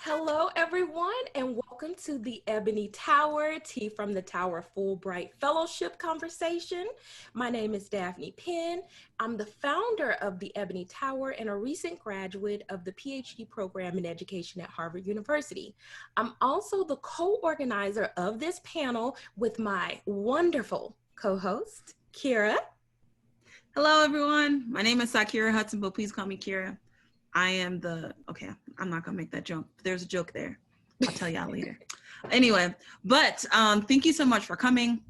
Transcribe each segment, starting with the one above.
Hello, everyone, and welcome to the Ebony Tower, Tea from the Tower Fulbright Fellowship conversation. My name is Daphne Penn. I'm the founder of the Ebony Tower and a recent graduate of the Ph.D. program in education at Harvard University. I'm also the co-organizer of this panel with my wonderful co-host, Kira. Hello, everyone. My name is Sakira Hudson, but please call me Kira. I am okay, I'm not gonna make that joke. There's a joke there. I'll tell y'all later. Anyway, but thank you so much for coming.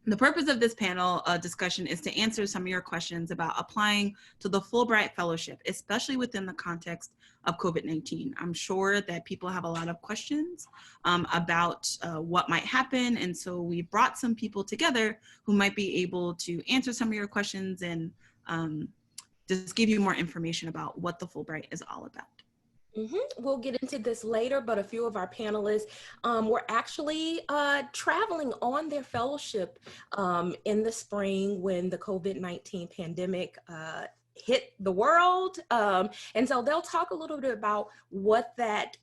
The purpose of this panel discussion is to answer some of your questions about applying to the Fulbright Fellowship, especially within the context of COVID-19. I'm sure that people have a lot of questions about what might happen. And so we brought some people together who might be able to answer some of your questions and just give you more information about what the Fulbright is all about. We'll get into this later, but a few of our panelists were actually traveling on their fellowship in the spring when the COVID-19 pandemic hit the world. And so they'll talk a little bit about what that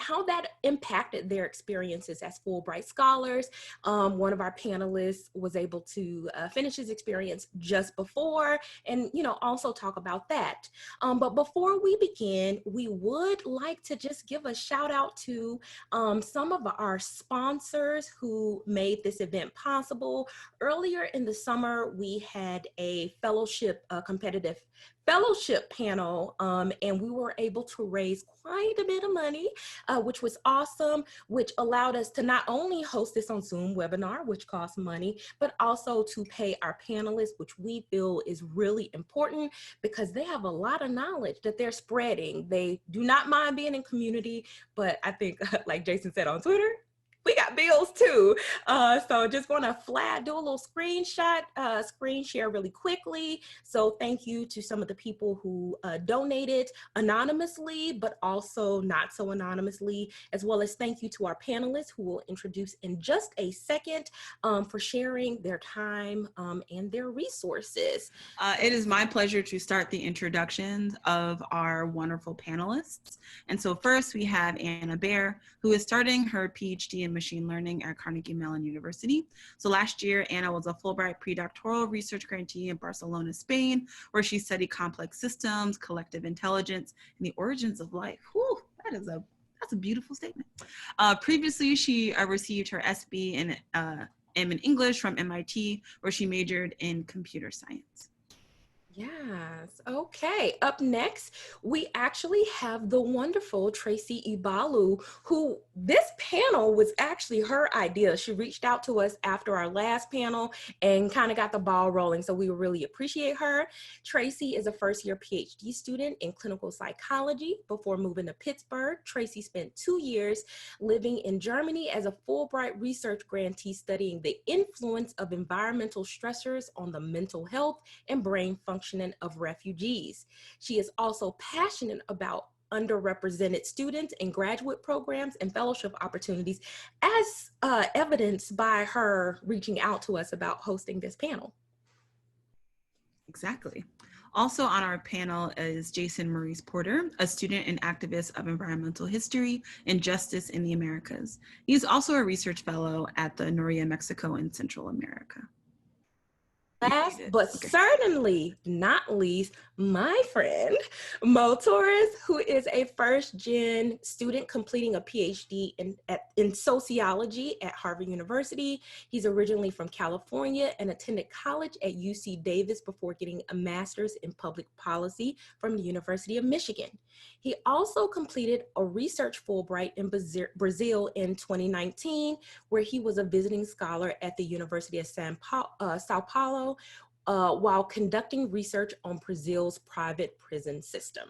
how that impacted their experiences as Fulbright scholars. One of our panelists was able to finish his experience just before and, also talk about that. But before we begin, we would like to just give a shout out to some of our sponsors who made this event possible. Earlier in the summer, we had a fellowship, competitive fellowship panel, and we were able to raise quite a bit of money, which was awesome, which allowed us to not only host this on Zoom webinar, which costs money, but also to pay our panelists, which we feel is really important because they have a lot of knowledge that they're spreading. They do not mind being in community, but I think, like Jason said on Twitter, we got bills too. So just want to do a little screen share really quickly. So thank you to some of the people who donated anonymously, but also not so anonymously, as well as thank you to our panelists who we'll introduce in just a second for sharing their time and their resources. It is my pleasure to start the introductions of our wonderful panelists. And so first we have Anna Bair, who is starting her Ph.D. in machine learning at Carnegie Mellon University. So last year, Anna was a Fulbright Pre-doctoral research grantee in Barcelona, Spain, where she studied complex systems, collective intelligence, and the origins of life. Whew, that's a beautiful statement. Previously, she received her SB and MEng in English from MIT, where she majored in computer science. Yes. Okay. Up next, we actually have the wonderful Tracy Ibulu, who this panel was actually her idea. She reached out to us after our last panel and kind of got the ball rolling. So we really appreciate her. Tracy is a first-year PhD student in clinical psychology. Before moving to Pittsburgh, Tracy spent 2 years living in Germany as a Fulbright research grantee studying the influence of environmental stressors on the mental health and brain function of refugees. She is also passionate about underrepresented students in graduate programs and fellowship opportunities, as evidenced by her reaching out to us about hosting this panel. Exactly. Also on our panel is Jason Maurice Porter, a student and activist of environmental history and justice in the Americas. He is also a research fellow at the Noria, Mexico and Central America. Last but certainly not least, my friend, Taurus, who is a first-gen student completing a PhD in sociology at Harvard University. He's originally from California and attended college at UC Davis before getting a master's in public policy from the University of Michigan. He also completed a research Fulbright in Brazil in 2019, where he was a visiting scholar at the University of Sao Paulo, while conducting research on Brazil's private prison system.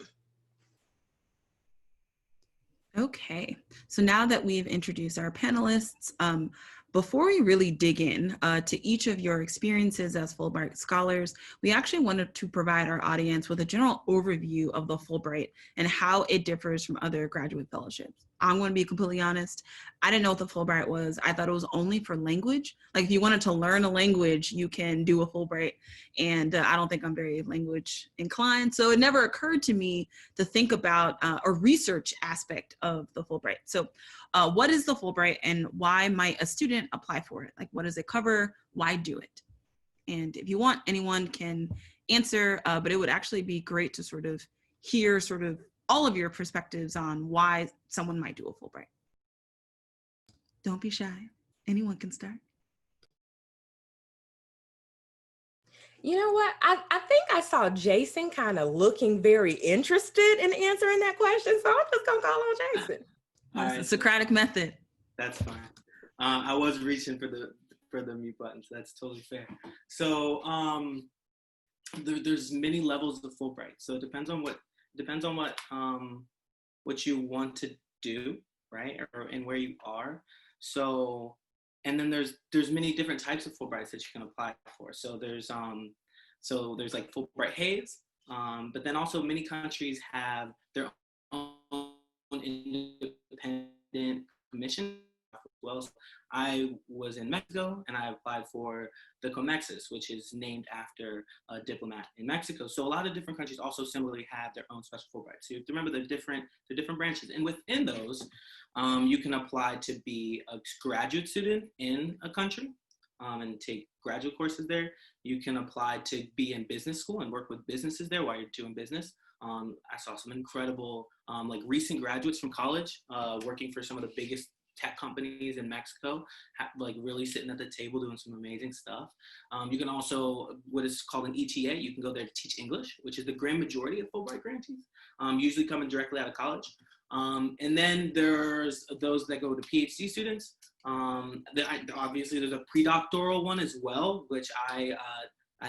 Okay, so now that we've introduced our panelists, before we really dig in to each of your experiences as Fulbright scholars, we actually wanted to provide our audience with a general overview of the Fulbright and how it differs from other graduate fellowships. I'm going to be completely honest. I didn't know what the Fulbright was. I thought it was only for language. Like if you wanted to learn a language, you can do a Fulbright. And I don't think I'm very language inclined. So it never occurred to me to think about a research aspect of the Fulbright. So what is the Fulbright and why might a student apply for it? Like what does it cover? Why do it? And if you want, anyone can answer, but it would actually be great to sort of hear sort of all of your perspectives on why someone might do a Fulbright. Don't be shy. Anyone can start. You know what? I think I saw Jason kind of looking very interested in answering that question. So I'm just going to call on Jason. That's the Socratic method. That's fine. I was reaching for the mute button, so that's totally fair. So there's many levels of Fulbright. So it depends on what you want to do, right, and where you are. So, and then there's many different types of Fulbrights that you can apply for. So there's like Fulbright Hayes, but then also many countries have their own independent commission as well. So I was in Mexico and I applied for the COMEXIS, which is named after a diplomat in Mexico. So a lot of different countries also similarly have their own special Fulbrights. So you have to remember the different branches. And within those, you can apply to be a graduate student in a country and take graduate courses there. You can apply to be in business school and work with businesses there while you're doing business. I saw some incredible like recent graduates from college working for some of the biggest tech companies in Mexico, like really sitting at the table doing some amazing stuff. You can also, what is called an ETA, you can go there to teach English, which is the grand majority of Fulbright grantees, usually coming directly out of college. And then there's those that go to Ph.D. students. Obviously there's a pre-doctoral one as well, which I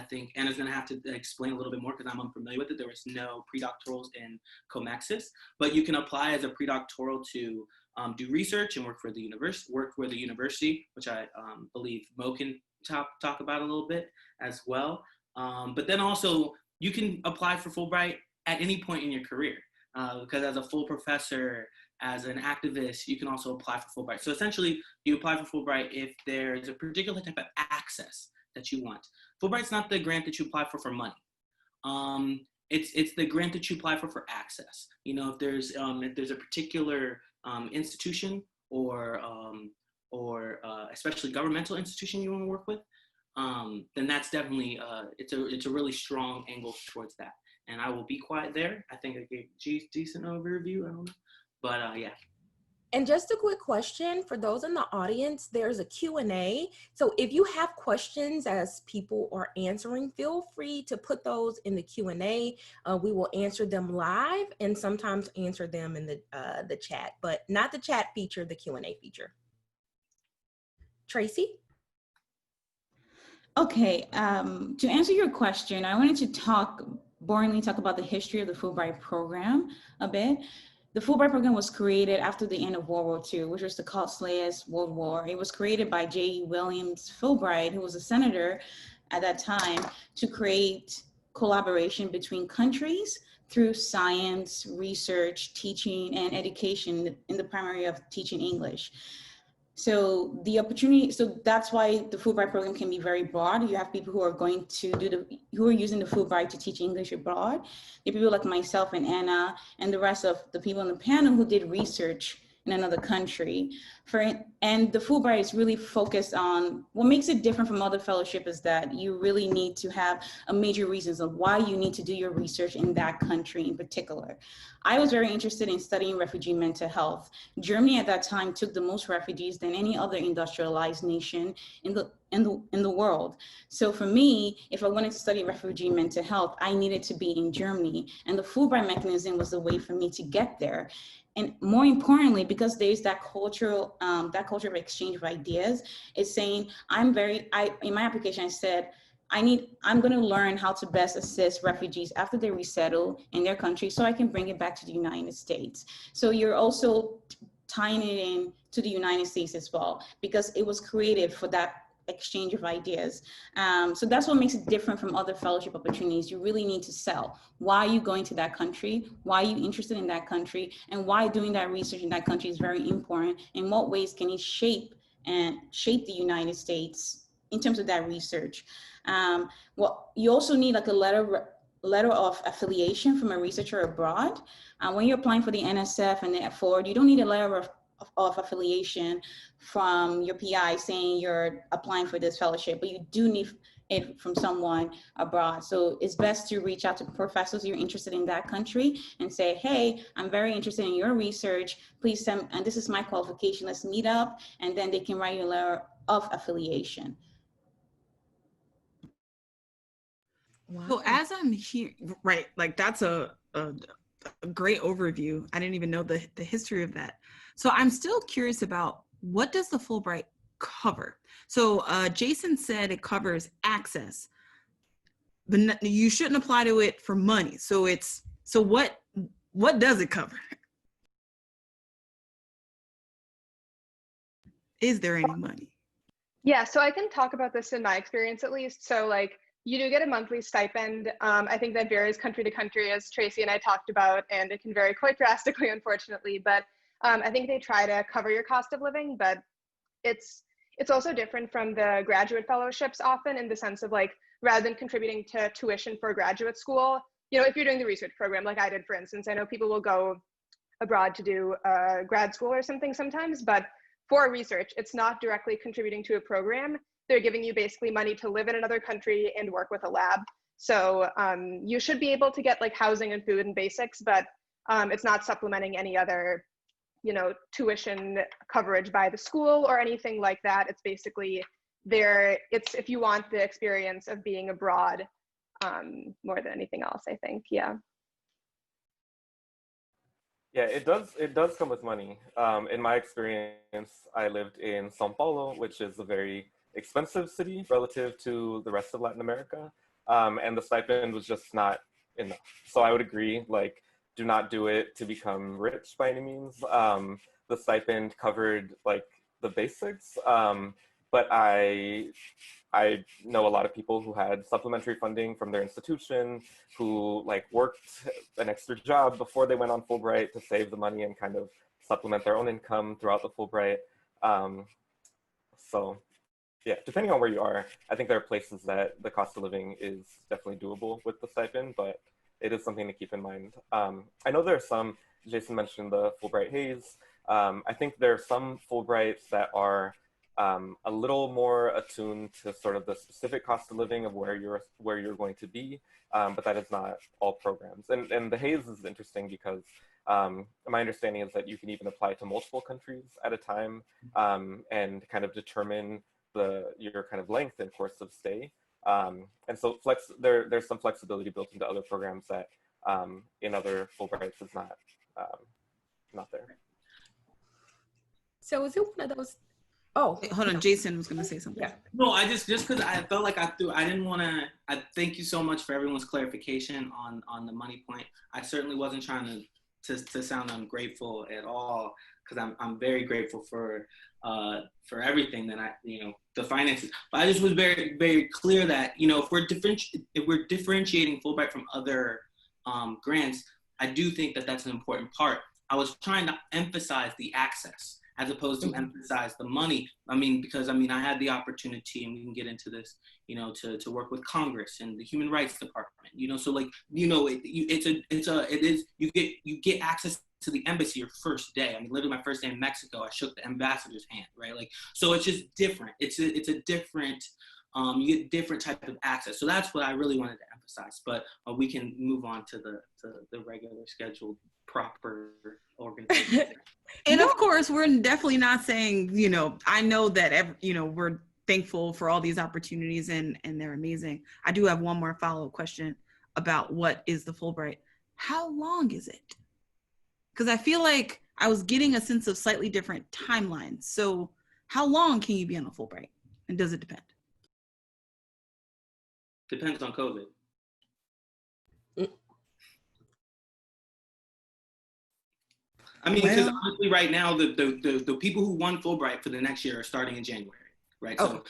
think Anna's gonna have to explain a little bit more because I'm unfamiliar with it. There was no pre-doctorals in COMEXIS, but you can apply as a pre-doctoral to do research and work for the university, which I believe Mo can talk about a little bit as well. But then also you can apply for Fulbright at any point in your career because as a full professor, as an activist, you can also apply for Fulbright. So essentially you apply for Fulbright if there's a particular type of access that you want. Fulbright's not the grant that you apply for money. It's the grant that you apply for access. You know, if there's a particular institution or especially governmental institution you want to work with, then that's definitely it's a really strong angle towards that. And I will be quiet there. I think I gave a decent overview. I don't know, but yeah. And just a quick question for those in the audience, there's a Q&A. So if you have questions as people are answering, feel free to put those in the Q&A. We will answer them live and sometimes answer them in the chat, but not the chat feature, the Q&A feature. Tracy? Okay, to answer your question, I wanted to boringly talk about the history of the Fulbright program a bit. The Fulbright program was created after the end of World War II, which was the costliest World War. It was created by J.E. Williams Fulbright, who was a senator at that time, to create collaboration between countries through science, research, teaching, and education in the primary of teaching English. So the opportunity, so that's why the Fulbright program can be very broad. You have people who are going to who are using the Fulbright to teach English abroad. There are people like myself and Anna and the rest of the people on the panel who did research in another country. And the Fulbright is really focused on, what makes it different from other fellowship is that you really need to have a major reasons of why you need to do your research in that country in particular. I was very interested in studying refugee mental health. Germany at that time took the most refugees than any other industrialized nation in the world. So for me, if I wanted to study refugee mental health, I needed to be in Germany. And the Fulbright mechanism was the way for me to get there. And more importantly, because there's that culture of exchange of ideas, it's saying, in my application, I said, I'm going to learn how to best assist refugees after they resettle in their country so I can bring it back to the United States. So you're also tying it in to the United States as well, because it was created for that exchange of ideas. So that's what makes it different from other fellowship opportunities. You really need to sell. Why are you going to that country? Why are you interested in that country? And why doing that research in that country is very important. In what ways can it shape the United States in terms of that research? Well, you also need like a letter of affiliation from a researcher abroad. When you're applying for the NSF and the Ford, you don't need a letter of affiliation from your PI saying you're applying for this fellowship, but you do need it from someone abroad. So it's best to reach out to professors you're interested in that country and say, hey, I'm very interested in your research. Please send, and this is my qualification. Let's meet up. And then they can write you a letter of affiliation. Wow. So as I'm here, right, like that's a great overview. I didn't even know the history of that. So I'm still curious about, what does the Fulbright cover? So Jason said it covers access, but you shouldn't apply to it for money. So what does it cover? Is there any money? Yeah, so I can talk about this in my experience at least. So like, you do get a monthly stipend. I think that varies country to country, as Tracy and I talked about, and it can vary quite drastically, unfortunately. But I think they try to cover your cost of living, but it's also different from the graduate fellowships often, in the sense of like, rather than contributing to tuition for graduate school, you know, if you're doing the research program like I did, for instance, I know people will go abroad to do grad school or something sometimes, but for research, it's not directly contributing to a program. They're giving you basically money to live in another country and work with a lab. So you should be able to get like housing and food and basics, but it's not supplementing any other, you know, tuition coverage by the school or anything like that. It's basically there. It's if you want the experience of being abroad more than anything else, I think. Yeah. Yeah, it does come with money. In my experience, I lived in Sao Paulo, which is a very expensive city relative to the rest of Latin America. And the stipend was just not enough. So I would agree, like, do not do it to become rich by any means. The stipend covered like the basics, but I know a lot of people who had supplementary funding from their institution, who like worked an extra job before they went on Fulbright to save the money and kind of supplement their own income throughout the Fulbright. So yeah, depending on where you are, I think there are places that the cost of living is definitely doable with the stipend, but it is something to keep in mind. I know there are some, Jason mentioned the Fulbright Haze. I think there are some Fulbrights that are a little more attuned to sort of the specific cost of living of where you're going to be, but that is not all programs. And the Haze is interesting because my understanding is that you can even apply to multiple countries at a time and kind of determine your kind of length and course of stay. And so there's some flexibility built into other programs that in other Fulbrights is not there. So is it one of those? Oh, wait, hold on. Jason was going to say something. Yeah. No, I just because I felt like I didn't want to. I thank you so much for everyone's clarification on the money point. I certainly wasn't trying to sound ungrateful at all, because I'm very grateful for everything that the finances. But I just was very, very clear that, if we're differentiating Fulbright from other grants, I do think that that's an important part. I was trying to emphasize the access as opposed to emphasize the money. Because I had the opportunity, and we can get into this, to work with Congress and the Human Rights Department, so you get access to the embassy your first day. Literally my first day in Mexico, I shook the ambassador's hand, right? So it's just different. It's a different, you get different type of access. So that's what I really wanted to emphasize, but we can move on to the regular scheduled proper organization. And of course, we're definitely not saying, I know that, we're thankful for all these opportunities and they're amazing. I do have one more follow-up question about what is the Fulbright. How long is it? Because I feel like I was getting a sense of slightly different timelines. So how long can you be on a Fulbright? And does it depend? Depends on COVID. Because honestly, right now, the people who won Fulbright for the next year are starting in January. right? Oh.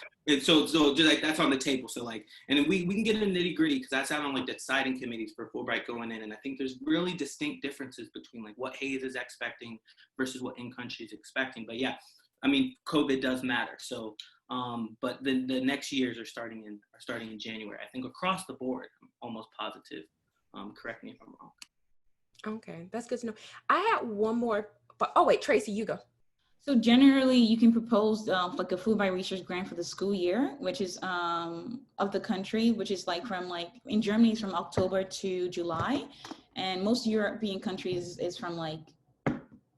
So just like that's on the table. So like, and then we can get into nitty gritty because that's out on like the deciding committees for Fulbright going in. And I think there's really distinct differences between like what Hayes is expecting versus what in-country is expecting. But yeah, I mean, COVID does matter. So, but the next years are starting in January. I think across the board, I'm almost positive. Correct me if I'm wrong. Okay, that's good to know. I had one more, but oh wait, Tracy, you go. So generally, you can propose like a Fulbright research grant for the school year, which is of the country, which is like from like in Germany is from October to July, and most European countries is from like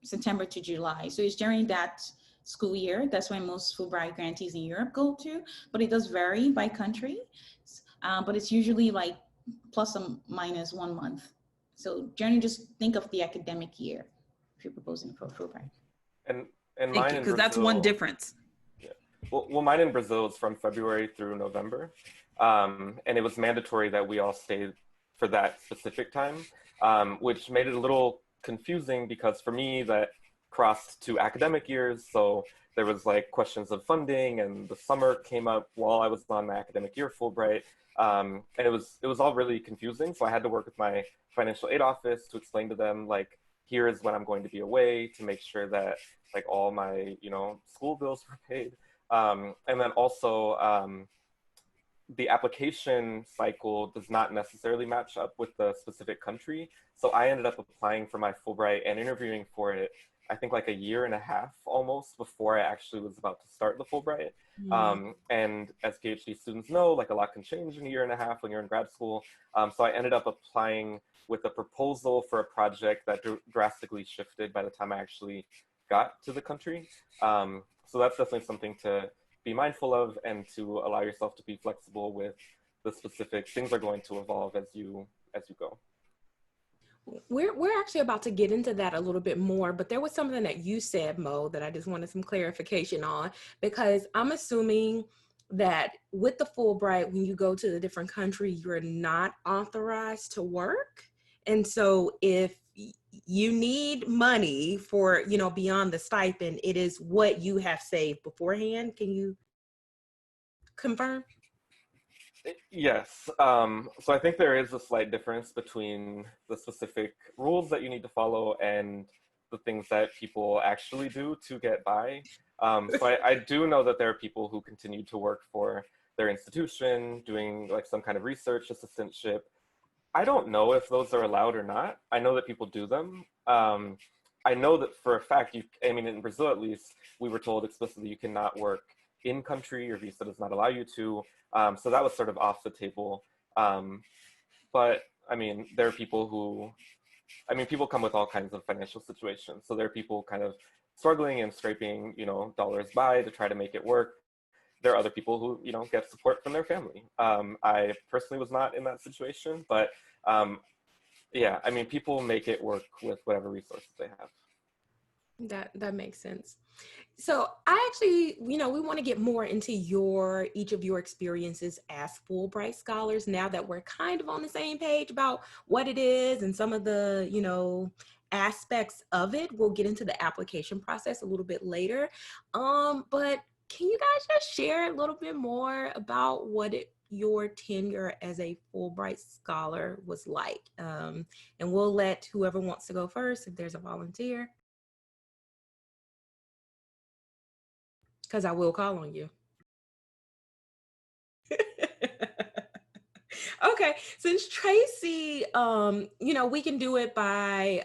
September to July. So it's during that school year. That's when most Fulbright grantees in Europe go to, but it does vary by country. But it's usually like plus or minus 1 month. So generally, just think of the academic year if you're proposing for Fulbright. And mine because that's one difference. Yeah. Well, mine in Brazil is from February through November, and it was mandatory that we all stayed for that specific time, which made it a little confusing because for me that crossed to academic years. So there was like questions of funding, and the summer came up while I was on my academic year Fulbright, and it was all really confusing. So I had to work with my financial aid office to explain to them like, here is when I'm going to be away, to make sure that like all my, school bills were paid. And then also the application cycle does not necessarily match up with the specific country. So I ended up applying for my Fulbright and interviewing for it, I think like a year and a half almost before I actually was about to start the Fulbright. And as PhD students know, like a lot can change in a year and a half when you're in grad school. So I ended up applying with a proposal for a project that drastically shifted by the time I actually got to the country. So that's definitely something to be mindful of and to allow yourself to be flexible with the specific things are going to evolve as you go. We're actually about to get into that a little bit more, but there was something that you said, Mo, that I just wanted some clarification on, because I'm assuming that with the Fulbright, when you go to the different country, you're not authorized to work. And so if you need money for, beyond the stipend, it is what you have saved beforehand. Can you confirm? Yes. So I think there is a slight difference between the specific rules that you need to follow and the things that people actually do to get by. So I do know that there are people who continue to work for their institution, doing like some kind of research assistantship. I don't know if those are allowed or not. I know that people do them. I know that for a fact, in Brazil at least, we were told explicitly you cannot work in country, your visa does not allow you to. So that was sort of off the table. But there are people who, people come with all kinds of financial situations. So there are people kind of struggling and scraping, dollars by to try to make it work. There are other people who, get support from their family. I personally was not in that situation, but people make it work with whatever resources they have. That makes sense. So I actually, we want to get more into each of your experiences as Fulbright scholars now that we're kind of on the same page about what it is and some of the, aspects of it. We'll get into the application process a little bit later. But can you guys just share a little bit more about what your tenure as a Fulbright scholar was like? And we'll let whoever wants to go first, if there's a volunteer. Because I will call on you. Okay, since Tracy, we can do it by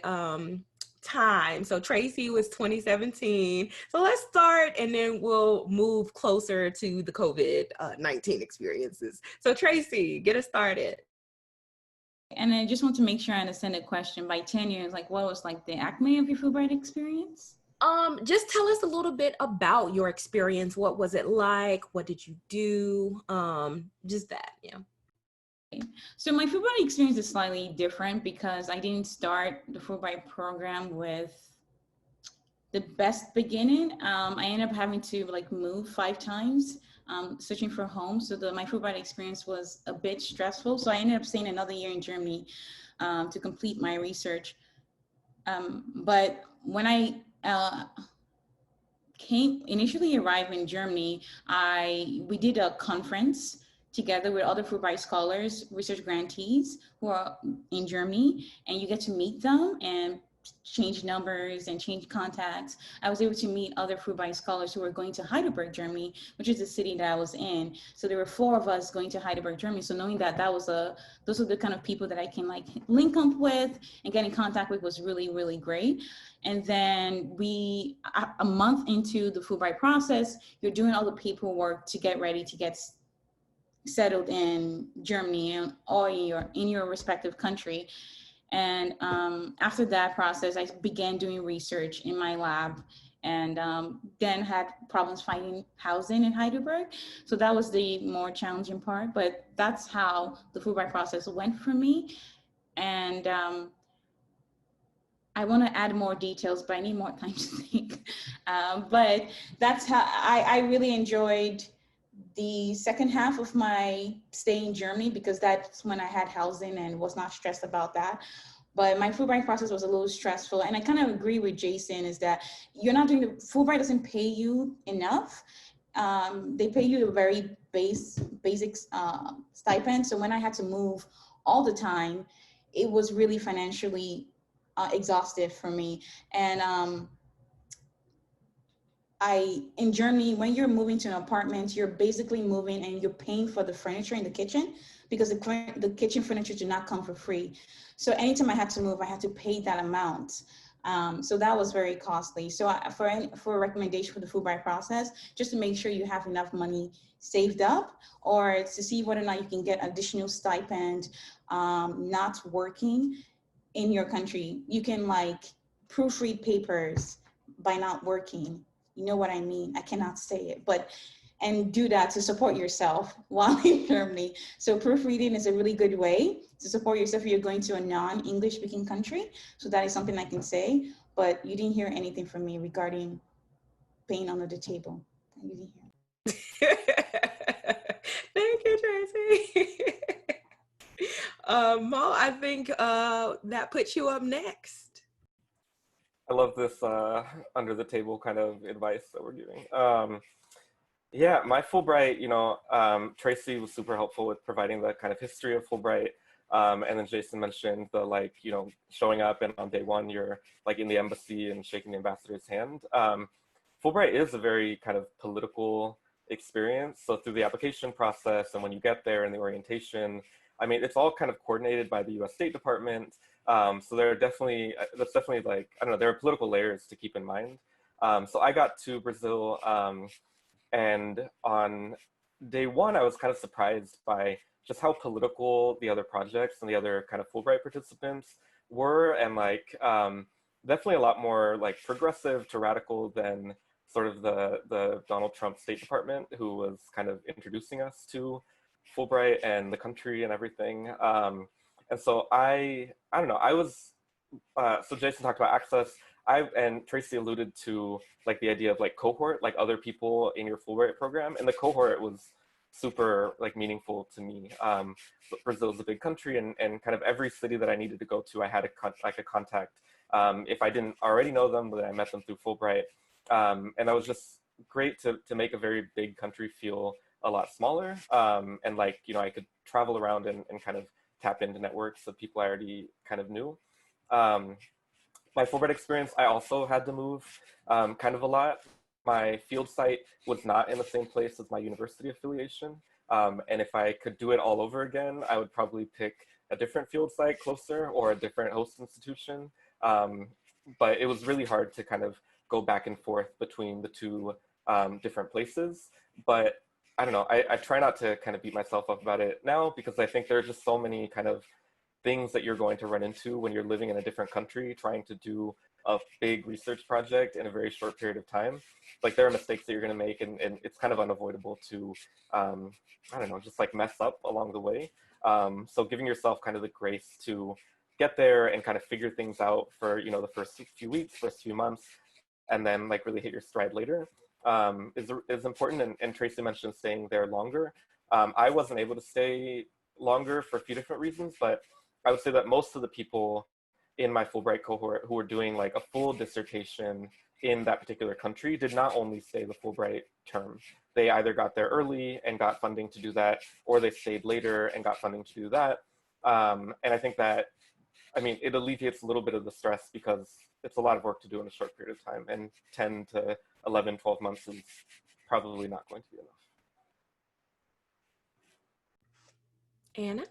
time. So Tracy was 2017. So let's start and then we'll move closer to the COVID-19 experiences. So Tracy, get us started. And I just want to make sure I understand the question. By tenure, like what was like the acme of your Fulbright experience? Just tell us a little bit about your experience. What was it like? What did you do? Just that, yeah. So my Fulbright experience is slightly different because I didn't start the Fulbright program with the best beginning. I ended up having to like move 5 times, searching for home. So my Fulbright experience was a bit stressful. So I ended up staying another year in Germany to complete my research. But when I initially arrived in Germany, we did a conference together with other Fulbright scholars, research grantees who are in Germany, and you get to meet them and change numbers and change contacts. I was able to meet other Fulbright scholars who were going to Heidelberg, Germany, which is the city that I was in. So there were 4 of us going to Heidelberg, Germany. So knowing that those are the kind of people that I can like link up with and get in contact with was really, really great. And then a month into the Fulbright process, you're doing all the paperwork to get ready to get settled in Germany or in your respective country. And after that process, I began doing research in my lab, and then had problems finding housing in Heidelberg. So that was the more challenging part, but that's how the Fulbright process went for me. And I want to add more details, but I need more time to think. But that's how I really enjoyed the second half of my stay in Germany, because that's when I had housing and was not stressed about that. But my Fulbright process was a little stressful. And I kind of agree with Jason, is that you're not doing Fulbright doesn't pay you enough. They pay you a very basic stipend. So when I had to move all the time, it was really financially exhaustive for me. And in Germany, when you're moving to an apartment, you're basically moving and you're paying for the furniture in the kitchen, because the kitchen furniture did not come for free. So anytime I had to move, I had to pay that amount. So that was very costly. So for a recommendation for the Fulbright process, just to make sure you have enough money saved up, or to see whether or not you can get additional stipend not working in your country. You can like proofread papers by not working. You know what I mean? I cannot say it, and do that to support yourself while in Germany. So proofreading is a really good way to support yourself if you're going to a non-English speaking country. So that is something I can say, but you didn't hear anything from me regarding paying under the table. You didn't hear. Thank you, Tracy. Mo, I think that puts you up next. I love this under the table kind of advice that we're giving. Yeah, my Fulbright, Tracy was super helpful with providing the kind of history of Fulbright. And then Jason mentioned the showing up, and on day 1, you're like in the embassy and shaking the ambassador's hand. Fulbright is a very kind of political experience. So through the application process and when you get there and the orientation, I mean, it's all kind of coordinated by the US State Department. So there are that's definitely like, I don't know, there are political layers to keep in mind. So I got to Brazil, and on day 1, I was kind of surprised by just how political the other projects and the other kind of Fulbright participants were, and definitely a lot more like progressive to radical than sort of the Donald Trump State Department, who was kind of introducing us to Fulbright and the country and everything. And so I don't know, I was, so Jason talked about access. And Tracy alluded to like the idea of like cohort, like other people in your Fulbright program. And the cohort was super like meaningful to me. Brazil is a big country, and kind of every city that I needed to go to, I had a contact. If I didn't already know them, but I met them through Fulbright. And that was just great to make a very big country feel a lot smaller. And like, I could travel around and kind of tap into networks of people I already kind of knew. My Fulbright experience, I also had to move kind of a lot. My field site was not in the same place as my university affiliation. And if I could do it all over again, I would probably pick a different field site closer or a different host institution. But it was really hard to kind of go back and forth between the two different places. But I don't know, I try not to kind of beat myself up about it now, because I think there's just so many kind of things that you're going to run into when you're living in a different country, trying to do a big research project in a very short period of time. Like there are mistakes that you're going to make, and it's kind of unavoidable to, I don't know, just like mess up along the way. So giving yourself kind of the grace to get there and kind of figure things out for, the first few weeks, first few months, and then like really hit your stride later is important. And Tracy mentioned staying there longer. I wasn't able to stay longer for a few different reasons, but I would say that most of the people in my Fulbright cohort who were doing like a full dissertation in that particular country did not only stay the Fulbright term. They either got there early and got funding to do that, or they stayed later and got funding to do that. And I think that, I mean, it alleviates a little bit of the stress because it's a lot of work to do in a short period of time, and 10 to 11, 12 months is probably not going to be enough. Anna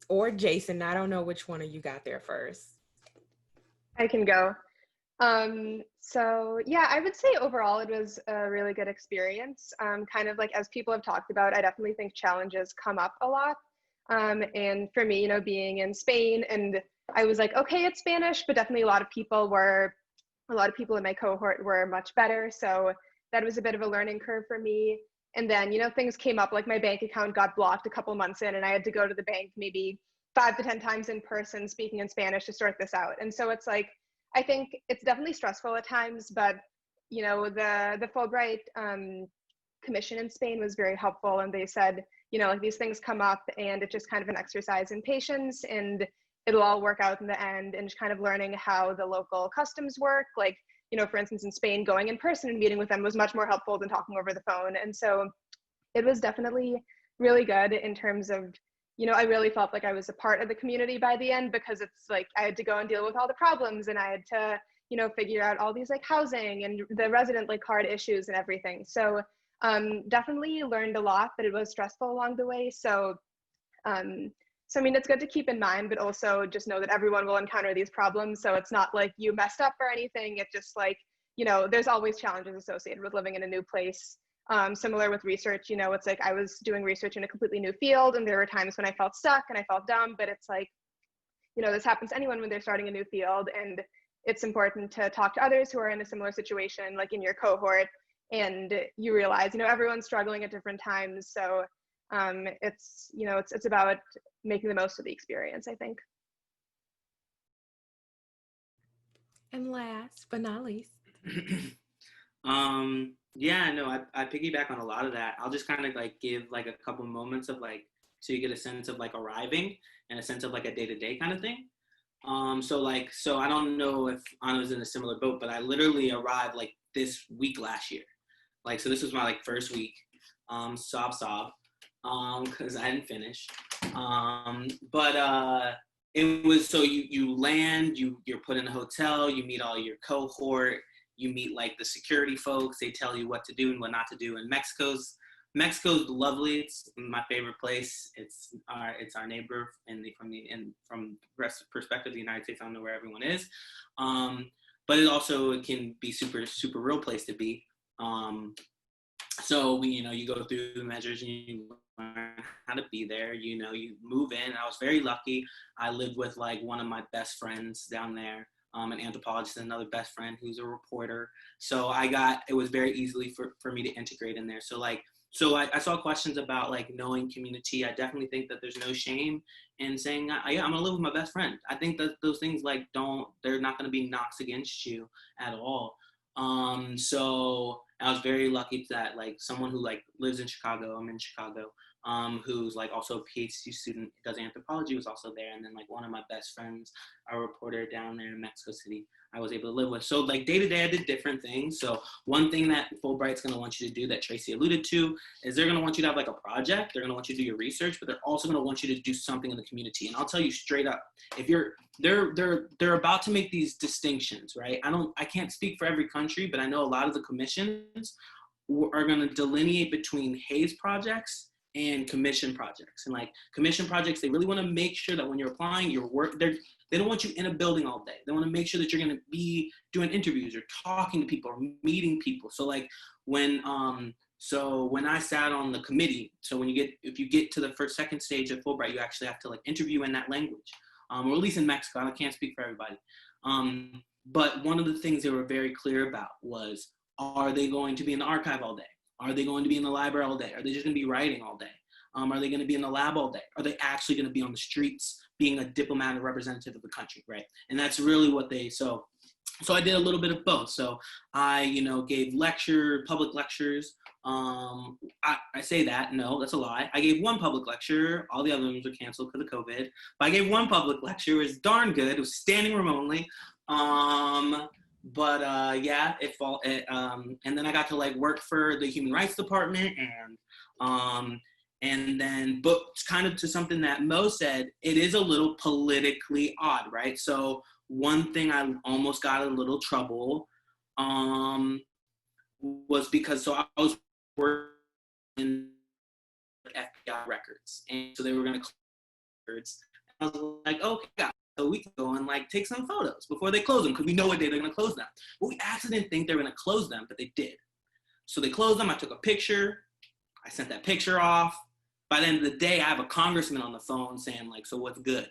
or Jason, I don't know which one of you got there first. I can go. So yeah, I would say overall it was a really good experience. Kind of like as people have talked about, I definitely think challenges come up a lot. And for me, you know, being in Spain, and I was like, okay, it's Spanish, but definitely a lot of people in my cohort were much better. So that was a bit of a learning curve for me. And then, you know, things came up, like my bank account got blocked a couple months in, and I had to go to the bank maybe 5 to 10 times in person speaking in Spanish to sort this out. And so it's like, I think it's definitely stressful at times, but, you know, the Fulbright Commission in Spain was very helpful. And they said, you know, like these things come up and it's just kind of an exercise in patience, and it'll all work out in the end, and just kind of learning how the local customs work. Like, you know, for instance, in Spain, going in person and meeting with them was much more helpful than talking over the phone. And so it was definitely really good in terms of, you know, I really felt like I was a part of the community by the end, because it's like I had to go and deal with all the problems, and I had to, you know, figure out all these like housing and the resident like card issues and everything. So definitely learned a lot, but it was stressful along the way. So I mean, it's good to keep in mind, but also just know that everyone will encounter these problems. So it's not like you messed up or anything. It's just like, you know, there's always challenges associated with living in a new place. Similar with research, you know, it's like I was doing research in a completely new field, and there were times when I felt stuck and I felt dumb, but it's like, you know, this happens to anyone when they're starting a new field, and it's important to talk to others who are in a similar situation, like in your cohort, and you realize, you know, everyone's struggling at different times. So it's, you know, it's about making the most of the experience, I think. And last but not least. Yeah, no, I piggyback on a lot of that. I'll just kind of like give like a couple moments of like, so you get a sense of like arriving and a sense of like a day-to-day kind of thing. So I don't know if Anna was in a similar boat, but I literally arrived like this week last year. Like, so this was my like first week, sob, cause I didn't finish. It was, so you land, you're put in a hotel, you meet all your cohort, you meet like the security folks, they tell you what to do and what not to do. And Mexico's lovely. It's my favorite place. It's our neighbor, and from the perspective of the United States, I don't know where everyone is. But it can be super real place to be. So you go through the measures and you learn how to be there. You move in. I was very lucky. I lived with like one of my best friends down there, an anthropologist, and another best friend who's a reporter. So it was very easily for me to integrate in there. So I saw questions about like knowing community. I definitely think that there's no shame in saying, yeah, I'm gonna live with my best friend. I think that those things they're not gonna be knocks against you at all. So I was very lucky that like someone who like lives in Chicago, I'm in Chicago, who's like also a PhD student, does anthropology, was also there. And then like one of my best friends, a reporter down there in Mexico City, I was able to live with. So like day to day, I did different things. So one thing that Fulbright's going to want you to do that Tracy alluded to is they're going to want you to have like a project. They're going to want you to do your research, but they're also going to want you to do something in the community. And I'll tell you straight up, if they're about to make these distinctions, right? I can't speak for every country, but I know a lot of the commissions are going to delineate between Hayes projects and commission projects. And like commission projects, they really want to make sure that when you're applying your work, they don't want you in a building all day. They want to make sure that you're going to be doing interviews or talking to people or meeting people. So like when I sat on the committee, so if you get to the second stage of Fulbright, you actually have to like interview in that language, or at least in Mexico. I can't speak for everybody. But one of the things they were very clear about was, are they going to be in the archive all day? Are they going to be in the library all day? Are they just going to be writing all day? Are they going to be in the lab all day? Are they actually going to be on the streets being a diplomat or representative of the country, right? And that's really what so I did a little bit of both. So I, gave public lectures. I say that, no, that's a lie. I gave one public lecture. All the other ones were canceled because of COVID. But I gave one public lecture. It was darn good. It was standing room only. But yeah, and then I got to like work for the Human Rights Department, and then, but kind of to something that Mo said, it is a little politically odd, right? So one thing I almost got a little trouble was because, so I was working in FBI records, and so they were going to close records. I was like, okay, so we can go and like take some photos before they close them, because we know what day they're going to close them. But we actually didn't think they were going to close them, but they did. So they closed them. I took a picture. I sent that picture off. By the end of the day, I have a congressman on the phone saying like, so what's good?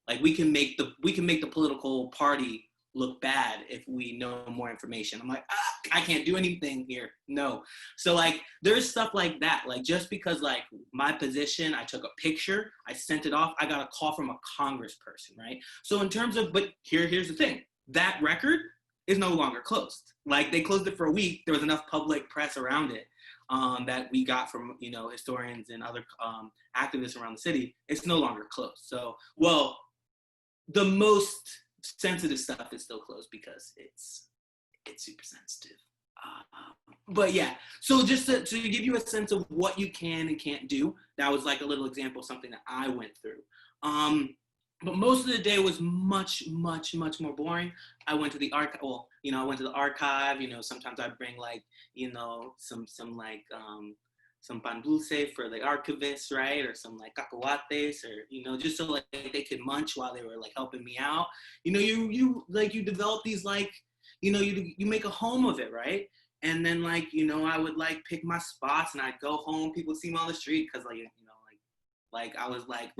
Like we can make the political party look bad if we know more information. I'm like, I can't do anything here. No. So like, there's stuff like that. Like just because like my position, I took a picture, I sent it off, I got a call from a congressperson, right? So in terms of, but here's the thing, that record is no longer closed. Like they closed it for a week. There was enough public press around it that we got from, you know, historians and other activists around the city. It's no longer closed. So, well, the most sensitive stuff is still closed because it's super sensitive. But yeah, so just to give you a sense of what you can and can't do, that was like a little example of something that I went through. But most of the day was much more boring. I went to the archive. Well, you know, I went to the archive. You know, sometimes I'd bring like, you know, some pan dulce for the archivists, right? Or some like cacahuates, or, you know, just so like they could munch while they were like helping me out. You know, you develop these like, you know, you make a home of it, right? And then like, you know, I would like pick my spots and I'd go home. People would see me on the street because like, you know, like I was like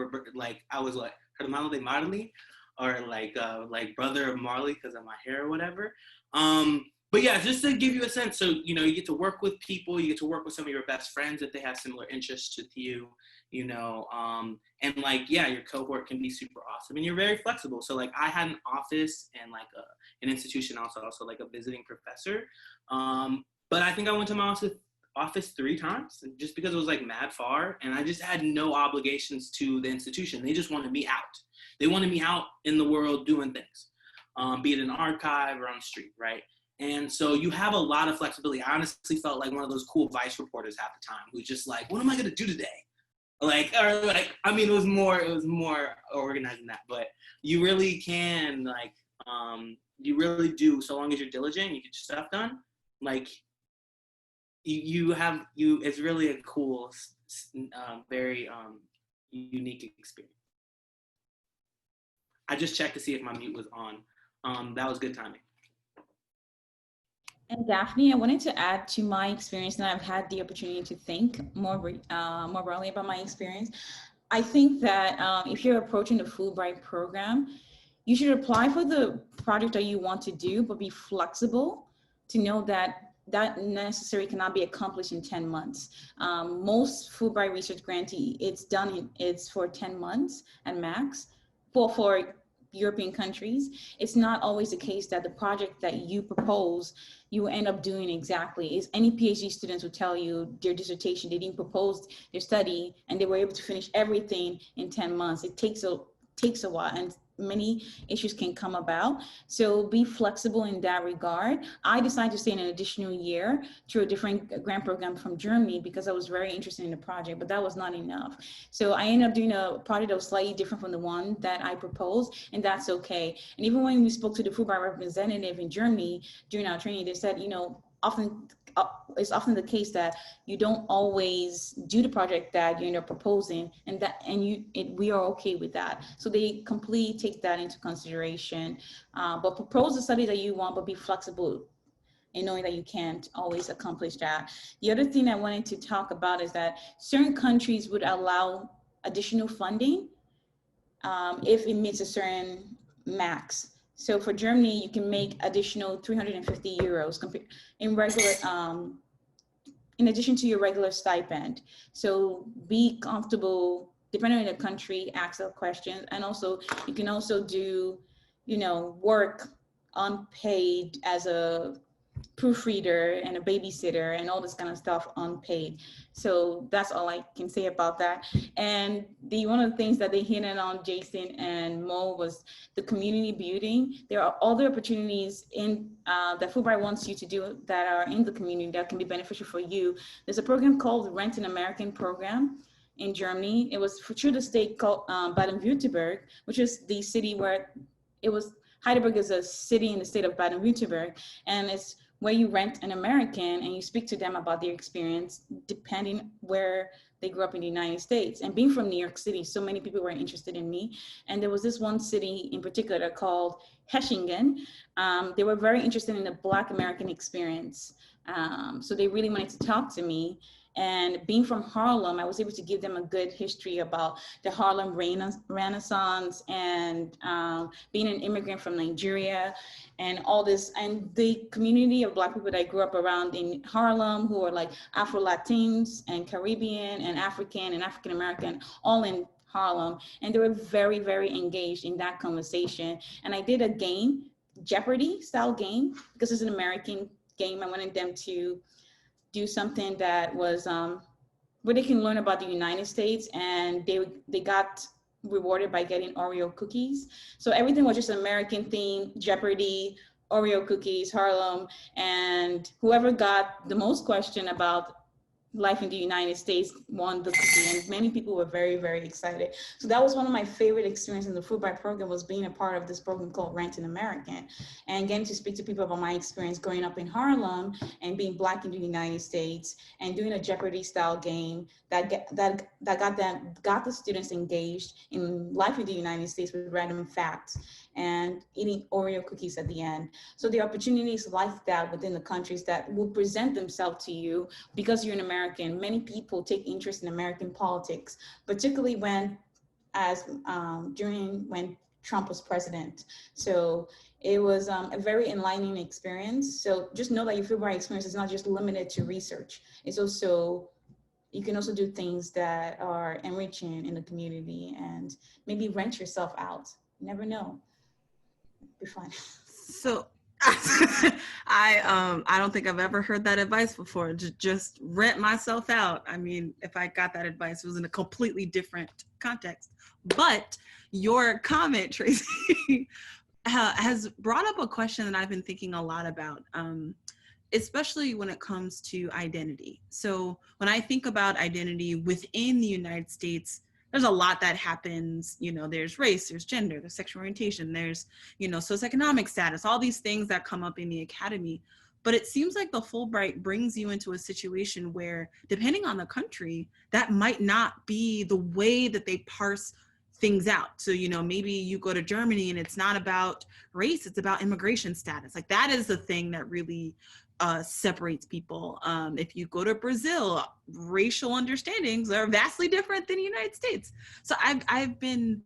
Hermano de Marley, or like brother of Marley because of my hair or whatever. But yeah, just to give you a sense, so, you know, you get to work with people, you get to work with some of your best friends if they have similar interests to you, you know, and like, yeah, your cohort can be super awesome and you're very flexible. So like I had an office and like an institution also like a visiting professor. But I think I went to my office 3 times just because it was like mad far and I just had no obligations to the institution. They just wanted me out. They wanted me out in the world doing things, be it in an archive or on the street, right? And so you have a lot of flexibility. I honestly felt like one of those cool Vice reporters half the time who's just like, what am I gonna do today? Like, or like, I mean, it was more organized than that, but you really can like, you really do, so long as you're diligent, you get your stuff done, like, it's really a cool, very unique experience. I just checked to see if my mute was on. That was good timing. And Daphne, I wanted to add to my experience, and I've had the opportunity to think more broadly about my experience. I think that if you're approaching the Fulbright program, you should apply for the project that you want to do, but be flexible to know that necessarily cannot be accomplished in 10 months. Most Fulbright research grantee, it's for 10 months at max. For European countries, it's not always the case that the project that you propose, you will end up doing exactly. Any PhD students will tell you their dissertation, they didn't propose their study and they were able to finish everything in 10 months. It takes a while and many issues can come about. So be flexible in that regard. I decided to stay an additional year through a different grant program from Germany because I was very interested in the project, but that was not enough. So I ended up doing a project that was slightly different from the one that I proposed, and that's okay. And even when we spoke to the Fulbright representative in Germany during our training, they said, you know, it's often the case that you don't always do the project that you end up proposing, and we are okay with that. So they completely take that into consideration. But propose the study that you want, but be flexible in knowing that you can't always accomplish that. The other thing I wanted to talk about is that certain countries would allow additional funding if it meets a certain max. So for Germany, you can make additional 350 euros in regular, in addition to your regular stipend. So be comfortable, depending on the country, ask a question. And also, you can also do, you know, work unpaid as a proofreader and a babysitter and all this kind of stuff unpaid. So that's all I can say about that. And one of the things that they hinted on, Jason and Mo, was the community building. There are other opportunities in that Fulbright wants you to do that are in the community that can be beneficial for you. There's a program called the Rent an American program in Germany. It was through the state called Baden-Württemberg, which is the city where it was. Heidelberg is a city in the state of Baden-Württemberg, and it's where you rent an American and you speak to them about their experience depending where they grew up in the United States. And being from New York City, so many people were interested in me. And there was this one city in particular called Hechingen. They were very interested in the Black American experience. So they really wanted to talk to me. And being from Harlem, I was able to give them a good history about the Harlem Renaissance and being an immigrant from Nigeria and all this, and the community of Black people that I grew up around in Harlem who are like Afro-Latins and Caribbean and African-American, all in Harlem. And they were very, very engaged in that conversation. And I did a game, Jeopardy style game, because it's an American game. I wanted them to do something that was where they can learn about the United States, and they got rewarded by getting Oreo cookies. So everything was just American theme, Jeopardy, Oreo cookies, Harlem, and whoever got the most question about life in the United States won the cookie, and many people were very, very excited. So that was one of my favorite experiences in the Fulbright program, was being a part of this program called Rent an American, and getting to speak to people about my experience growing up in Harlem and being Black in the United States, and doing a Jeopardy style game that got the students engaged in life in the United States with random facts and eating Oreo cookies at the end. So the opportunities like that within the countries that will present themselves to you because you're an American. Many people take interest in American politics, particularly when Trump was president. So it was a very enlightening experience. So just know that your Fulbright experience is not just limited to research. It's also, you can also do things that are enriching in the community and maybe rent yourself out. You never know. Be fun. So I don't think I've ever heard that advice before. Just rent myself out. I mean, if I got that advice, it was in a completely different context. But your comment, Tracy, has brought up a question that I've been thinking a lot about, especially when it comes to identity. So when I think about identity within the United States, there's a lot that happens. You know, there's race, there's gender, there's sexual orientation, there's, you know, socioeconomic status, all these things that come up in the academy. But it seems like the Fulbright brings you into a situation where, depending on the country, that might not be the way that they parse things out. So, you know, maybe you go to Germany and it's not about race, it's about immigration status. Like, that is the thing that really separates people. If you go to Brazil, racial understandings are vastly different than the United States. So I've been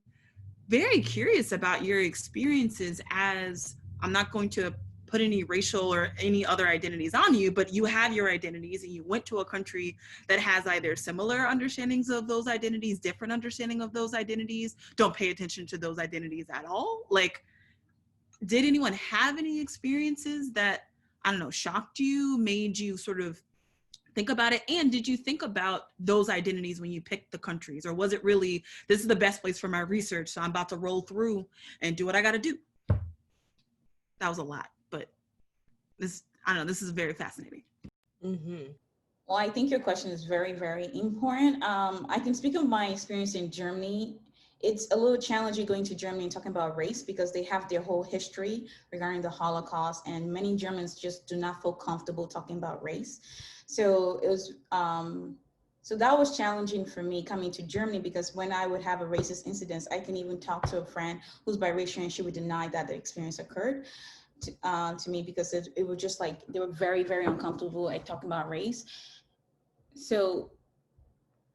very curious about your experiences, as I'm not going to put any racial or any other identities on you, but you have your identities and you went to a country that has either similar understandings of those identities, different understanding of those identities, don't pay attention to those identities at all. Like, did anyone have any experiences that, I don't know, shocked you, made you sort of think about it? And did you think about those identities when you picked the countries? Or was it really, this is the best place for my research, so I'm about to roll through and do what I got to do? That was a lot, but this, I don't know, this is very fascinating. Mm-hmm. Well, I think your question is very, very important. I can speak of my experience in Germany. It's a little challenging going to Germany and talking about race because they have their whole history regarding the Holocaust, and many Germans just do not feel comfortable talking about race. So it was, so that was challenging for me coming to Germany, because when I would have a racist incident, I can even talk to a friend who's biracial and she would deny that the experience occurred to me, because it was just like, they were very, very uncomfortable at talking about race. So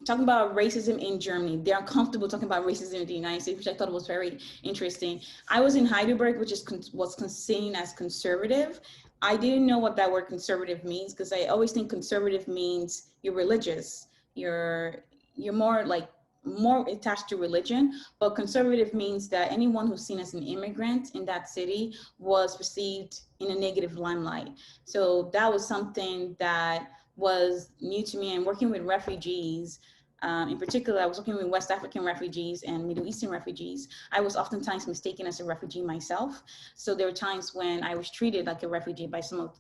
talking about racism in Germany, they're uncomfortable talking about racism in the United States, which I thought was very interesting. I was in Heidelberg, which was seen as conservative. I didn't know what that word conservative means, because I always think conservative means you're religious, you're more like more attached to religion, but conservative means that anyone who's seen as an immigrant in that city was perceived in a negative limelight. So that was something that was new to me. And working with refugees, in particular, I was working with West African refugees and Middle Eastern refugees. I was oftentimes mistaken as a refugee myself. So there were times when I was treated like a refugee by some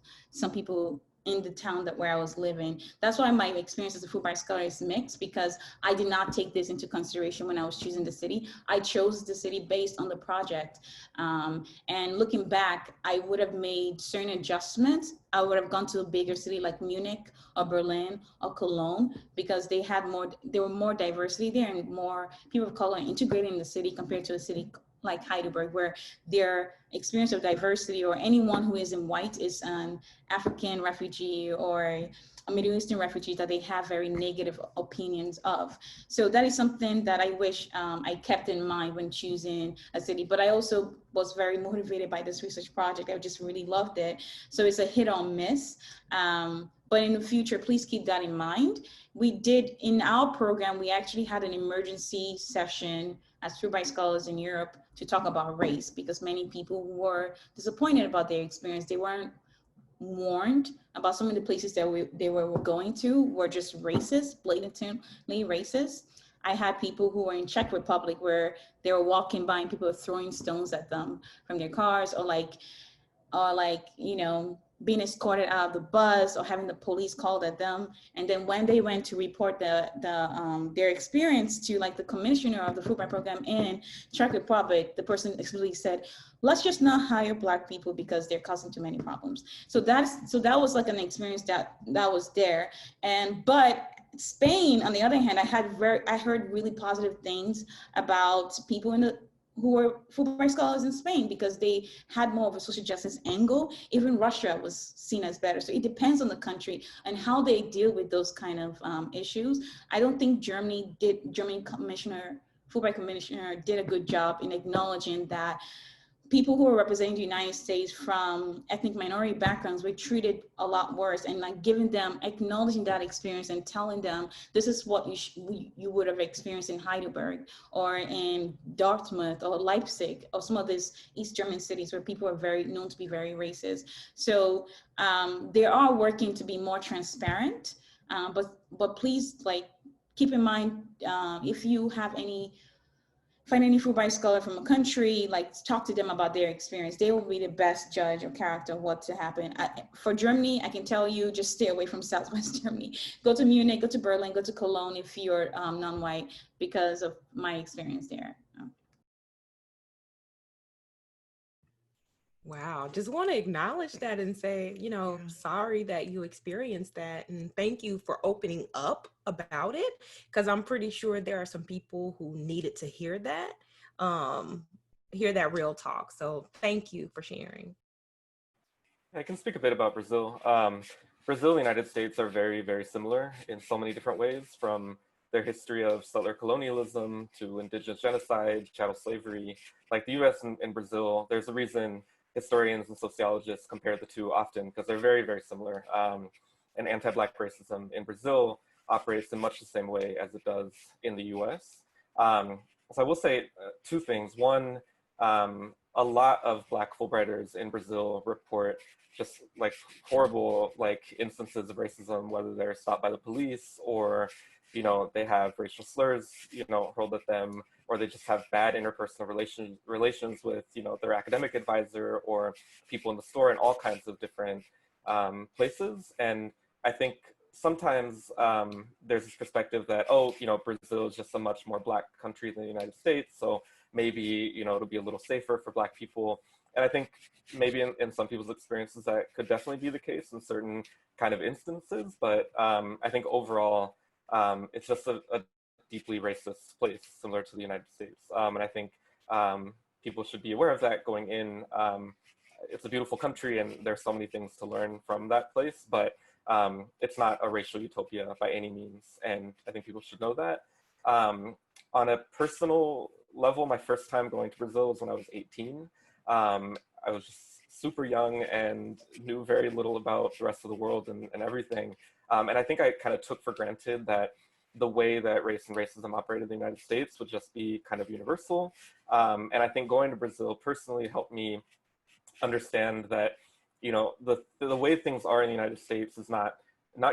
people in the town where I was living. That's why my experience as a Fulbright scholar is mixed, because I did not take this into consideration when I was choosing the city. I chose the city based on the project. And looking back, I would have made certain adjustments. I would have gone to a bigger city like Munich or Berlin or Cologne, because there were more diversity there and more people of color integrated in the city compared to a city like Heidelberg, where their experience of diversity, or anyone who isn't white is an African refugee or a Middle Eastern refugee that they have very negative opinions of. So that is something that I wish I kept in mind when choosing a city. But I also was very motivated by this research project. I just really loved it. So it's a hit or miss. But in the future, please keep that in mind. We did, in our program, we actually had an emergency session as Fulbright scholars in Europe to talk about race, because many people were disappointed about their experience. They weren't warned about some of the places that they were going to were just racist, blatantly racist. I had people who were in Czech Republic where they were walking by and people were throwing stones at them from their cars, or you know, being escorted out of the bus or having the police called at them. And then when they went to report their experience to like the commissioner of the Fulbright program in Czech Republic, the person explicitly said, let's just not hire Black people because they're causing too many problems. So that was like an experience that was there. But Spain, on the other hand, I heard really positive things about people who were Fulbright scholars in Spain, because they had more of a social justice angle. Even Russia was seen as better. So it depends on the country and how they deal with those kind of issues. I don't think German Fulbright commissioner did a good job in acknowledging that people who are representing the United States from ethnic minority backgrounds were treated a lot worse, and like giving them, acknowledging that experience and telling them this is what you would have experienced in Heidelberg or in Dartmouth or Leipzig or some of these East German cities where people are known to be very racist. So they are working to be more transparent, but please keep in mind, if you find any Fulbright scholar from a country, talk to them about their experience. They will be the best judge of character of what to happen. For Germany, I can tell you, just stay away from Southwest Germany. Go to Munich, go to Berlin, go to Cologne if you're non-white, because of my experience there. Wow, just want to acknowledge that and say, sorry that you experienced that. And thank you for opening up about it, because I'm pretty sure there are some people who needed to hear that real talk. So thank you for sharing. I can speak a bit about Brazil. Brazil and the United States are very, very similar in so many different ways, from their history of settler colonialism to indigenous genocide, chattel slavery. Like the US and Brazil, there's a reason historians and sociologists compare the two often, because they're very, very similar. And anti-Black racism in Brazil operates in much the same way as it does in the US. So I will say two things. One, a lot of Black Fulbrighters in Brazil report just horrible instances of racism, whether they're stopped by the police or they have racial slurs hurled at them, or they just have bad interpersonal relations with their academic advisor or people in the store, and all kinds of different places. And I think sometimes there's this perspective that, Brazil is just a much more Black country than the United States, so maybe it'll be a little safer for Black people. And I think maybe in some people's experiences that could definitely be the case in certain kind of instances, but I think overall it's just a deeply racist place, similar to the United States. And I think people should be aware of that going in. It's a beautiful country and there's so many things to learn from that place, but it's not a racial utopia by any means. And I think people should know that. On a personal level, my first time going to Brazil was when I was 18. I was just super young and knew very little about the rest of the world and everything. And I think I kind of took for granted that the way that race and racism operate in the United States would just be kind of universal. And I think going to Brazil personally helped me understand that, you know, the way things are in the United States is not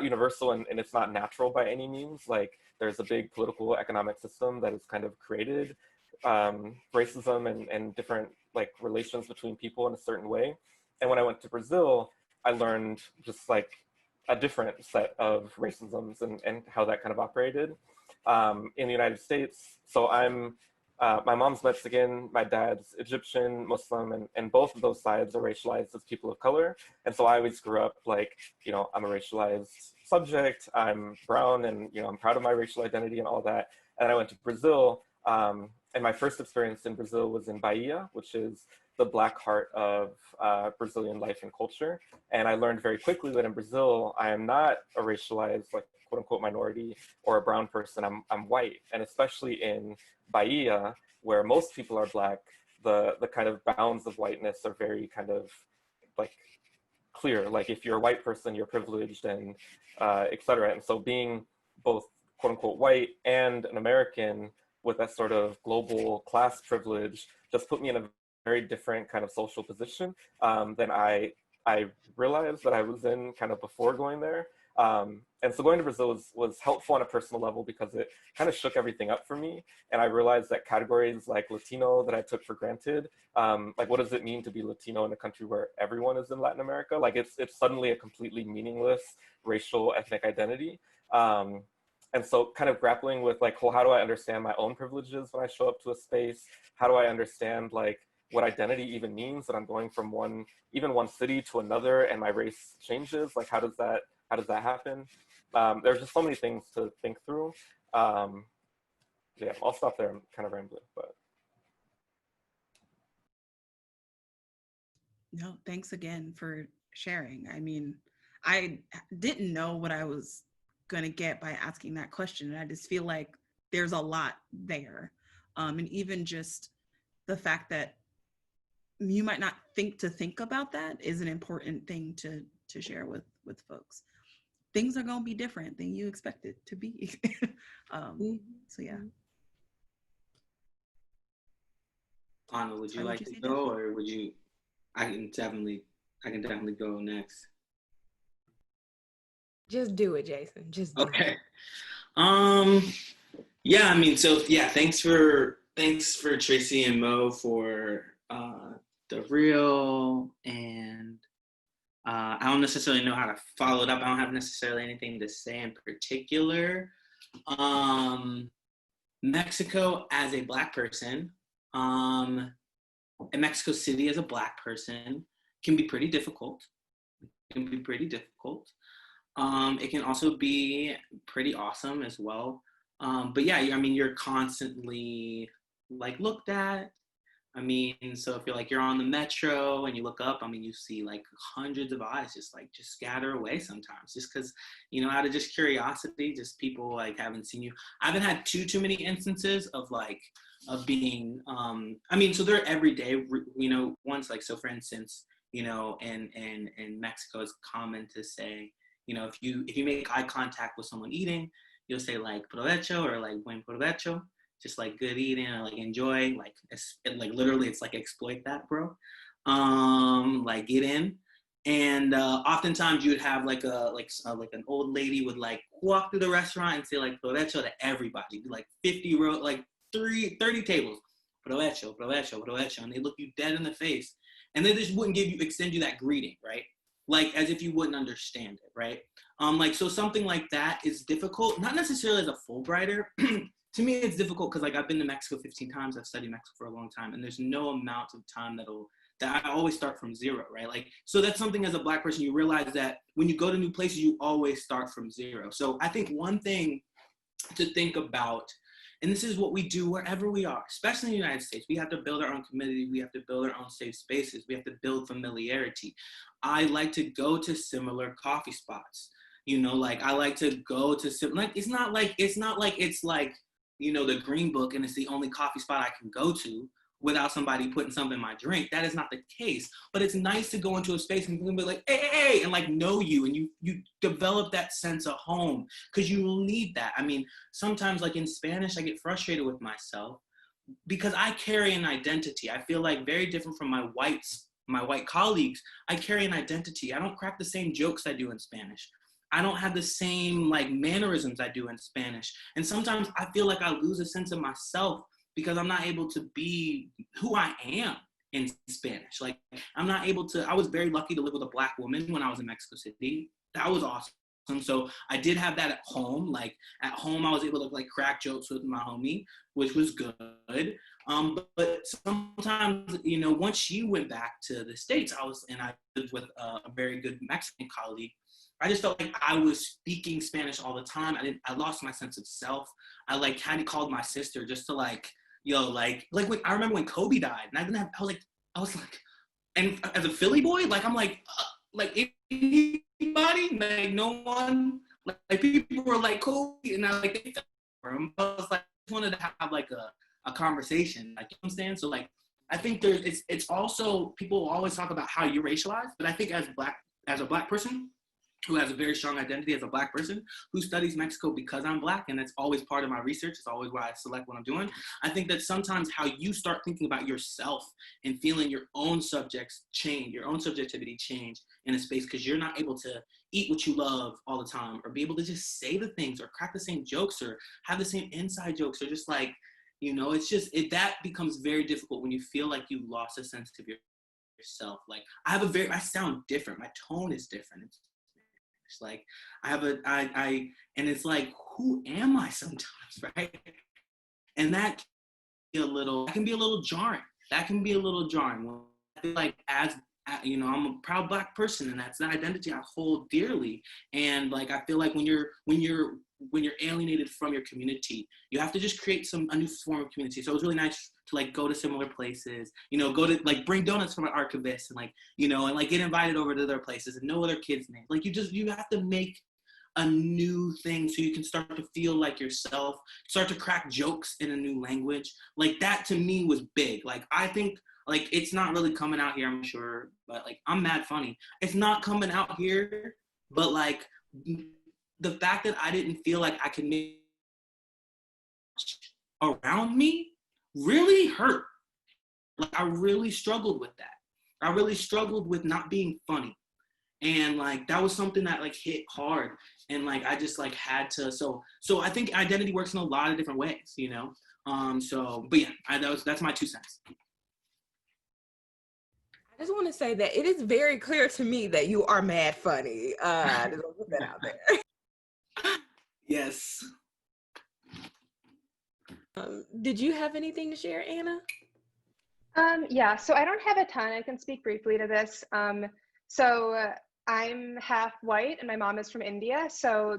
universal, and it's not natural by any means. Like, there's a big political economic system that has kind of created racism and different like relations between people in a certain way. And when I went to Brazil, I learned just like a different set of racisms and how that kind of operated in the United States. So I'm my mom's Mexican, my dad's Egyptian, Muslim, and both of those sides are racialized as people of color. And so I always grew up like, you know, I'm a racialized subject, I'm brown, and, you know, I'm proud of my racial identity and all that. And I went to Brazil, and my first experience in Brazil was in Bahia, which is the black heart of Brazilian life and culture. And I learned very quickly that in Brazil, I am not a racialized, like, quote unquote minority or a brown person, I'm white. And especially in Bahia, where most people are black, the kind of bounds of whiteness are very kind of like clear. Like, if you're a white person, you're privileged, and et cetera. And so being both quote unquote white and an American with that sort of global class privilege just put me in a very different kind of social position than I realized that I was in kind of before going there. And so going to Brazil was helpful on a personal level because it kind of shook everything up for me. And I realized that categories like Latino that I took for granted, like, what does it mean to be Latino in a country where everyone is in Latin America? Like, it's suddenly a completely meaningless racial ethnic identity. And so kind of grappling with like, well, how do I understand my own privileges when I show up to a space? How do I understand like what identity even means, that I'm going from one city to another and my race changes? Like, how does that happen? There's just so many things to think through. Yeah, I'll stop there. I'm kind of rambling, but. No, thanks again for sharing. I mean, I didn't know what I was going to get by asking that question. And I just feel like there's a lot there. And even just the fact that you might not think about that is an important thing to share with folks. Things are going to be different than you expect it to be. So yeah. Anna, would you like to go, or would you? I can definitely go next. Just do it, Jason. Just do okay. Yeah, I mean, so yeah, thanks for Tracy and Mo for the reel, and I don't necessarily know how to follow it up. I don't have necessarily anything to say in particular. Mexico as a Black person, in Mexico City as a Black person can be pretty difficult. It can also be pretty awesome as well. But yeah, I mean, you're constantly like looked at. I mean, so if you're like, you're on the metro and you look up, I mean, you see like hundreds of eyes just scatter away sometimes, just because, you know, out of just curiosity, just people like haven't seen you. I haven't had too many instances of being, I mean, so they're every day, you know, once, like, so for instance, you know, in Mexico, it's common to say, you know, if you make eye contact with someone eating, you'll say like provecho or like buen provecho, just like good eating or like enjoy, like literally it's like exploit that, bro. Like get in. And oftentimes you would have like an old lady would like walk through the restaurant and say like provecho to everybody, like 50 row, like 30 tables, provecho, and they look you dead in the face, and they just wouldn't extend you that greeting, right? Like as if you wouldn't understand it, right? Like, so something like that is difficult, not necessarily as a Fulbrighter. To me, it's difficult because like I've been to Mexico 15 times, I've studied Mexico for a long time, and there's no amount of time that I always start from zero, right? Like, so that's something as a Black person, you realize that when you go to new places, you always start from zero. So I think one thing to think about, and this is what we do wherever we are, especially in the United States, we have to build our own community, we have to build our own safe spaces, we have to build familiarity. I like to go to similar coffee spots, you know, like I like to go to, like, it's not like it's like, you know, the Green Book and it's the only coffee spot I can go to, without somebody putting something in my drink. That is not the case. But it's nice to go into a space and be like, hey, hey, hey, and like know you, and you develop that sense of home, because you will need that. I mean, sometimes like in Spanish, I get frustrated with myself because I carry an identity. I feel like very different from my white colleagues. I carry an identity. I don't crack the same jokes I do in Spanish. I don't have the same like mannerisms I do in Spanish. And sometimes I feel like I lose a sense of myself because I'm not able to be who I am in Spanish. Like I'm not able to, I was very lucky to live with a Black woman when I was in Mexico City. That was awesome. So I did have that at home. Like at home, I was able to like crack jokes with my homie, which was good. But sometimes, you know, once she went back to the States, I lived with a very good Mexican colleague. I just felt like I was speaking Spanish all the time. I lost my sense of self. I like kind of called my sister just to like, yo, like when, I remember when Kobe died, and I was like, and as a Philly boy, like I'm like anybody, like no one, like people were like Kobe, and I like they felt for him. I was like, I just wanted to have like a conversation, like you know what I'm saying. So like I think it's also, people always talk about how you're racialized, but I think as a black person who has a very strong identity as a Black person who studies Mexico because I'm Black, and that's always part of my research. It's always why I select what I'm doing. I think that sometimes how you start thinking about yourself and feeling your own subjects change, your own subjectivity change in a space, because you're not able to eat what you love all the time, or be able to just say the things, or crack the same jokes, or have the same inside jokes, or just like, you know, it's just, that becomes very difficult when you feel like you've lost a sense of yourself. Like I sound different. My tone is different. It's like and it's like, who am I sometimes, right? And that can be a little jarring. That can be a little jarring. I feel like you know, I'm a proud Black person, and that's the identity I hold dearly. And like, I feel like when you're alienated from your community, you have to just create a new form of community. So it was really nice to like go to similar places, you know, go to like bring donuts from an archivist, and like, you know, and like get invited over to their places and know other kids' names. Like you have to make a new thing so you can start to feel like yourself, start to crack jokes in a new language. Like that to me was big. Like I think like it's not really coming out here, I'm sure, but like I'm mad funny. It's not coming out here, but like the fact that I didn't feel like I could make around me really hurt. Like I really struggled with that. I really struggled with not being funny. And like that was something that like hit hard. And like I just like had to, so I think identity works in a lot of different ways, you know? But yeah, that's my 2 cents. I just want to say that it is very clear to me that you are mad funny. Just want to put that out there. Yes. Did you have anything to share, Anna? Yeah, so I don't have a ton. I can speak briefly to this. So I'm half white and my mom is from India. So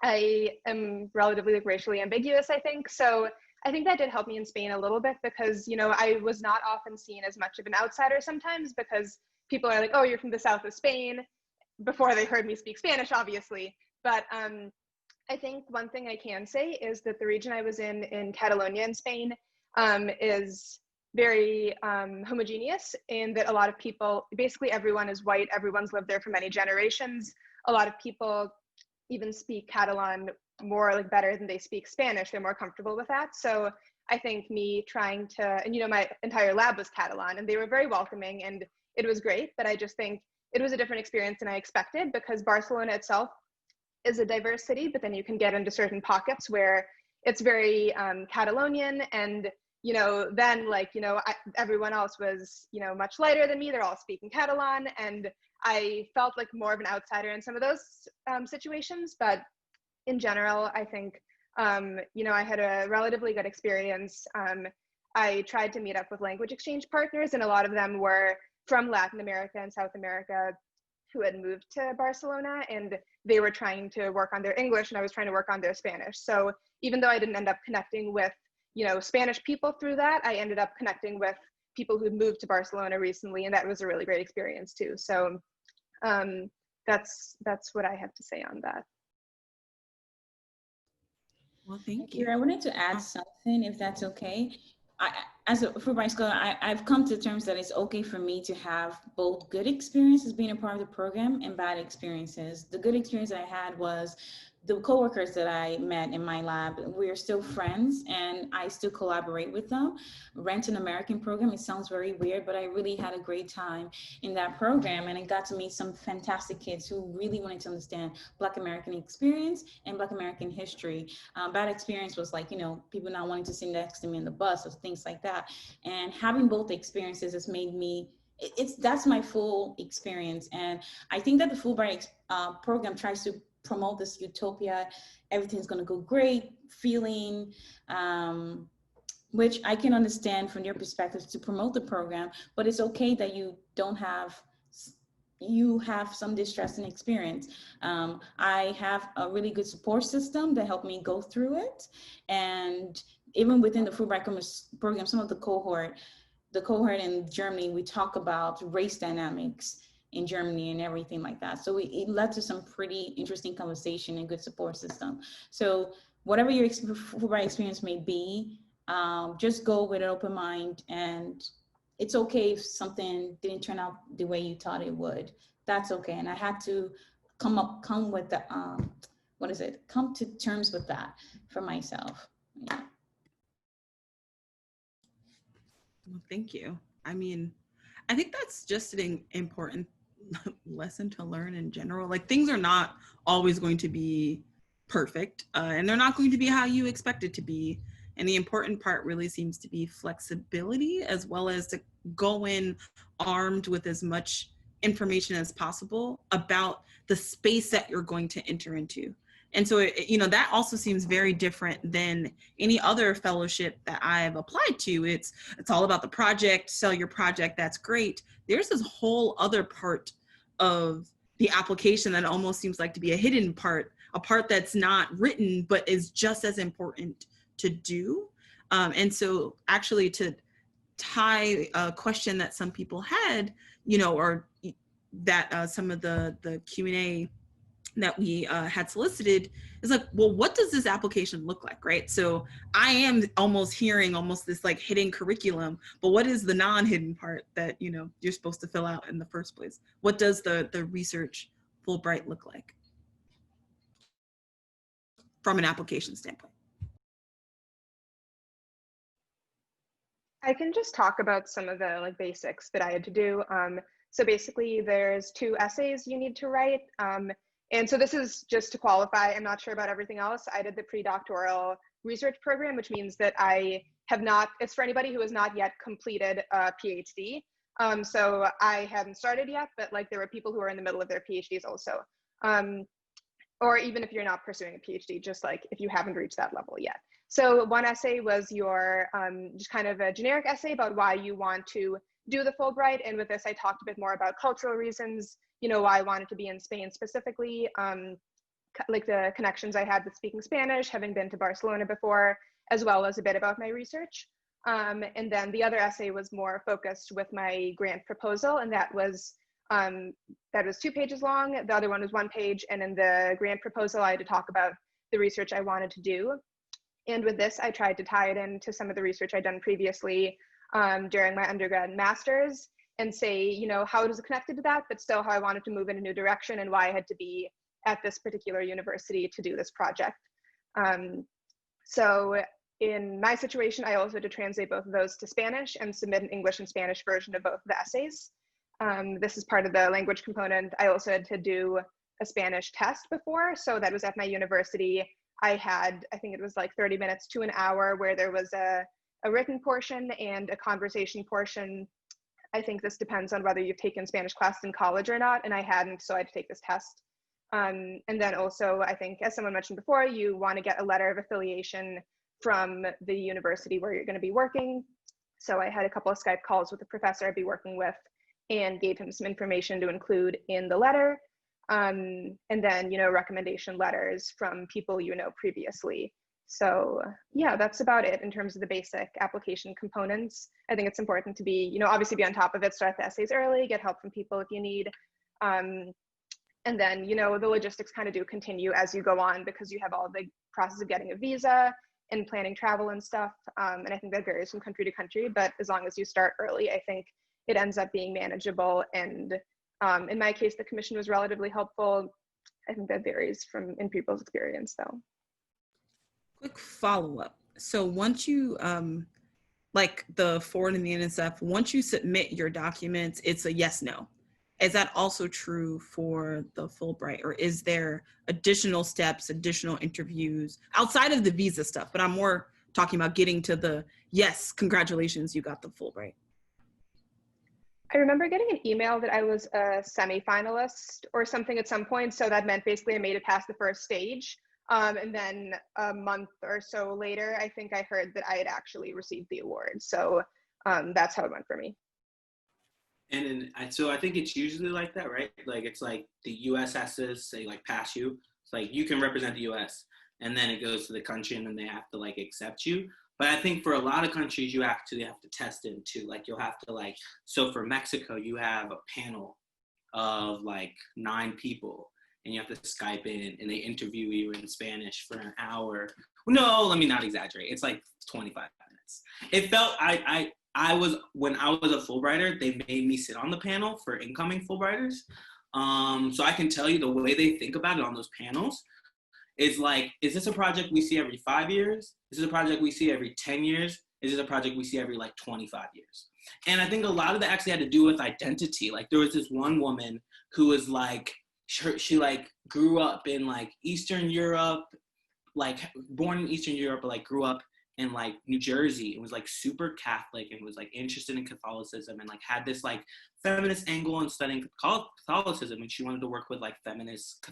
I am relatively like, racially ambiguous, I think. So I think that did help me in Spain a little bit because, you know, I was not often seen as much of an outsider sometimes because people are like, oh, you're from the south of Spain, before they heard me speak Spanish, obviously. But I think one thing I can say is that the region I was in Catalonia in Spain, is very homogeneous in that a lot of people, basically everyone is white, everyone's lived there for many generations. A lot of people even speak Catalan more like better than they speak Spanish. They're more comfortable with that. So I think me trying to, and you know, my entire lab was Catalan and they were very welcoming and it was great, but I just think it was a different experience than I expected because Barcelona itself is a diverse city, but then you can get into certain pockets where it's very Catalonian and, you know, then like, you know, everyone else was, you know, much lighter than me. They're all speaking Catalan and I felt like more of an outsider in some of those situations, but in general, I think, you know, I had a relatively good experience. I tried to meet up with language exchange partners and a lot of them were from Latin America and South America who had moved to Barcelona and they were trying to work on their English and I was trying to work on their Spanish. So even though I didn't end up connecting with, you know, Spanish people through that, I ended up connecting with people who moved to Barcelona recently and that was a really great experience too. So that's what I have to say on that. Well, thank you. I wanted to add something, if that's okay. as a Fulbright scholar, I've come to terms that it's okay for me to have both good experiences being a part of the program and bad experiences. The good experience I had was the coworkers that I met in my lab. We're still friends and I still collaborate with them. Rent an American program, it sounds very weird, but I really had a great time in that program, and I got to meet some fantastic kids who really wanted to understand Black American experience and Black American history. Bad experience was like, people not wanting to sit next to me in the bus or things like that. And having both experiences has made me, that's my full experience. And I think that the Fulbright program tries to promote this utopia, everything's going to go great feeling, which I can understand from your perspective to promote the program, but it's okay that you have some distress and experience. I have a really good support system that helped me go through it. And even within the Fulbright program, some of the cohort in Germany, we talk about race dynamics in Germany and everything like that. So it led to some pretty interesting conversation and good support system. So whatever your Fulbright experience may be, just go with an open mind, and it's okay if something didn't turn out the way you thought it would. That's okay. And I had to come to terms with that for myself. Yeah. Well, thank you. I mean, I think that's just an important lesson to learn in general. Like, things are not always going to be perfect, and they're not going to be how you expect it to be. And the important part really seems to be flexibility, as well as to go in armed with as much information as possible about the space that you're going to enter into. And so, that also seems very different than any other fellowship that I've applied to. It's all about the project, sell your project, that's great. There's this whole other part of the application that almost seems like to be a hidden part, a part that's not written, but is just as important to do. And so actually to tie a question that some people had, or that some of the Q&A that we had solicited is like, well, what does this application look like, right? So I am almost hearing this like hidden curriculum, but what is the non-hidden part that, you're supposed to fill out in the first place? What does the research Fulbright look like from an application standpoint? I can just talk about some of the basics that I had to do. So basically there's 2 essays you need to write. And so this is just to qualify, I'm not sure about everything else. I did the pre-doctoral research program, which means that I have not, it's for anybody who has not yet completed a PhD. So I haven't started yet, but there were people who are in the middle of their PhDs also. Or even if you're not pursuing a PhD, just if you haven't reached that level yet. So one essay was your just kind of a generic essay about why you want to do the Fulbright. And with this, I talked a bit more about cultural reasons, why I wanted to be in Spain specifically, the connections I had with speaking Spanish, having been to Barcelona before, as well as a bit about my research. And then the other essay was more focused with my grant proposal, and that was 2 pages long. The other one was 1 page. And in the grant proposal, I had to talk about the research I wanted to do. And with this, I tried to tie it into some of the research I'd done previously during my undergrad and master's, and say, how it was connected to that, but still how I wanted to move in a new direction and why I had to be at this particular university to do this project. So in my situation, I also had to translate both of those to Spanish and submit an English and Spanish version of both of the essays. This is part of the language component. I also had to do a Spanish test before. So that was at my university. I had, I think it was 30 minutes to an hour, where there was a written portion and a conversation portion. I think this depends on whether you've taken Spanish classes in college or not, and I hadn't, so I had to take this test. And then also, I think, as someone mentioned before, you want to get a letter of affiliation from the university where you're going to be working. So I had a couple of Skype calls with the professor I'd be working with and gave him some information to include in the letter. And then, recommendation letters from people previously. So yeah, that's about it in terms of the basic application components. I think it's important to be, obviously be on top of it, start the essays early, get help from people if you need. And then, the logistics kind of do continue as you go on, because you have all the process of getting a visa, in planning travel and stuff. And I think that varies from country to country, but as long as you start early, I think it ends up being manageable. And in my case, the commission was relatively helpful. I think that varies in people's experience though. Quick follow-up. So once you, like the Ford and the NSF, once you submit your documents, it's a yes, no. Is that also true for the Fulbright, or is there additional steps, additional interviews outside of the visa stuff? But I'm more talking about getting to the, yes, congratulations, you got the Fulbright. I remember getting an email that I was a semi-finalist or something at some point. So that meant basically I made it past the first stage. And then a month or so later, I think I heard that I had actually received the award. So that's how it went for me. And so I think it's usually like that, right? Like it's like the US has to say like pass you. It's like you can represent the US, and then it goes to the country and then they have to like accept you. But I think for a lot of countries, you actually have to test it too. Like you'll have to like, so for Mexico, you have a panel of like 9 people and you have to Skype in and they interview you in Spanish for an hour. No, let me not exaggerate. It's like 25 minutes. It felt, when I was a Fulbrighter, they made me sit on the panel for incoming Fulbrighters. So I can tell you the way they think about it on those panels is like, is this a project we see every 5 years? Is this a project we see every 10 years? Is this a project we see every like 25 years? And I think a lot of that actually had to do with identity. Like there was this one woman who was like, she like grew up in like Eastern Europe, like born in Eastern Europe, but like grew up in like New Jersey and was like super Catholic and was like interested in Catholicism and like had this like feminist angle on studying Catholicism, and she wanted to work with like feminist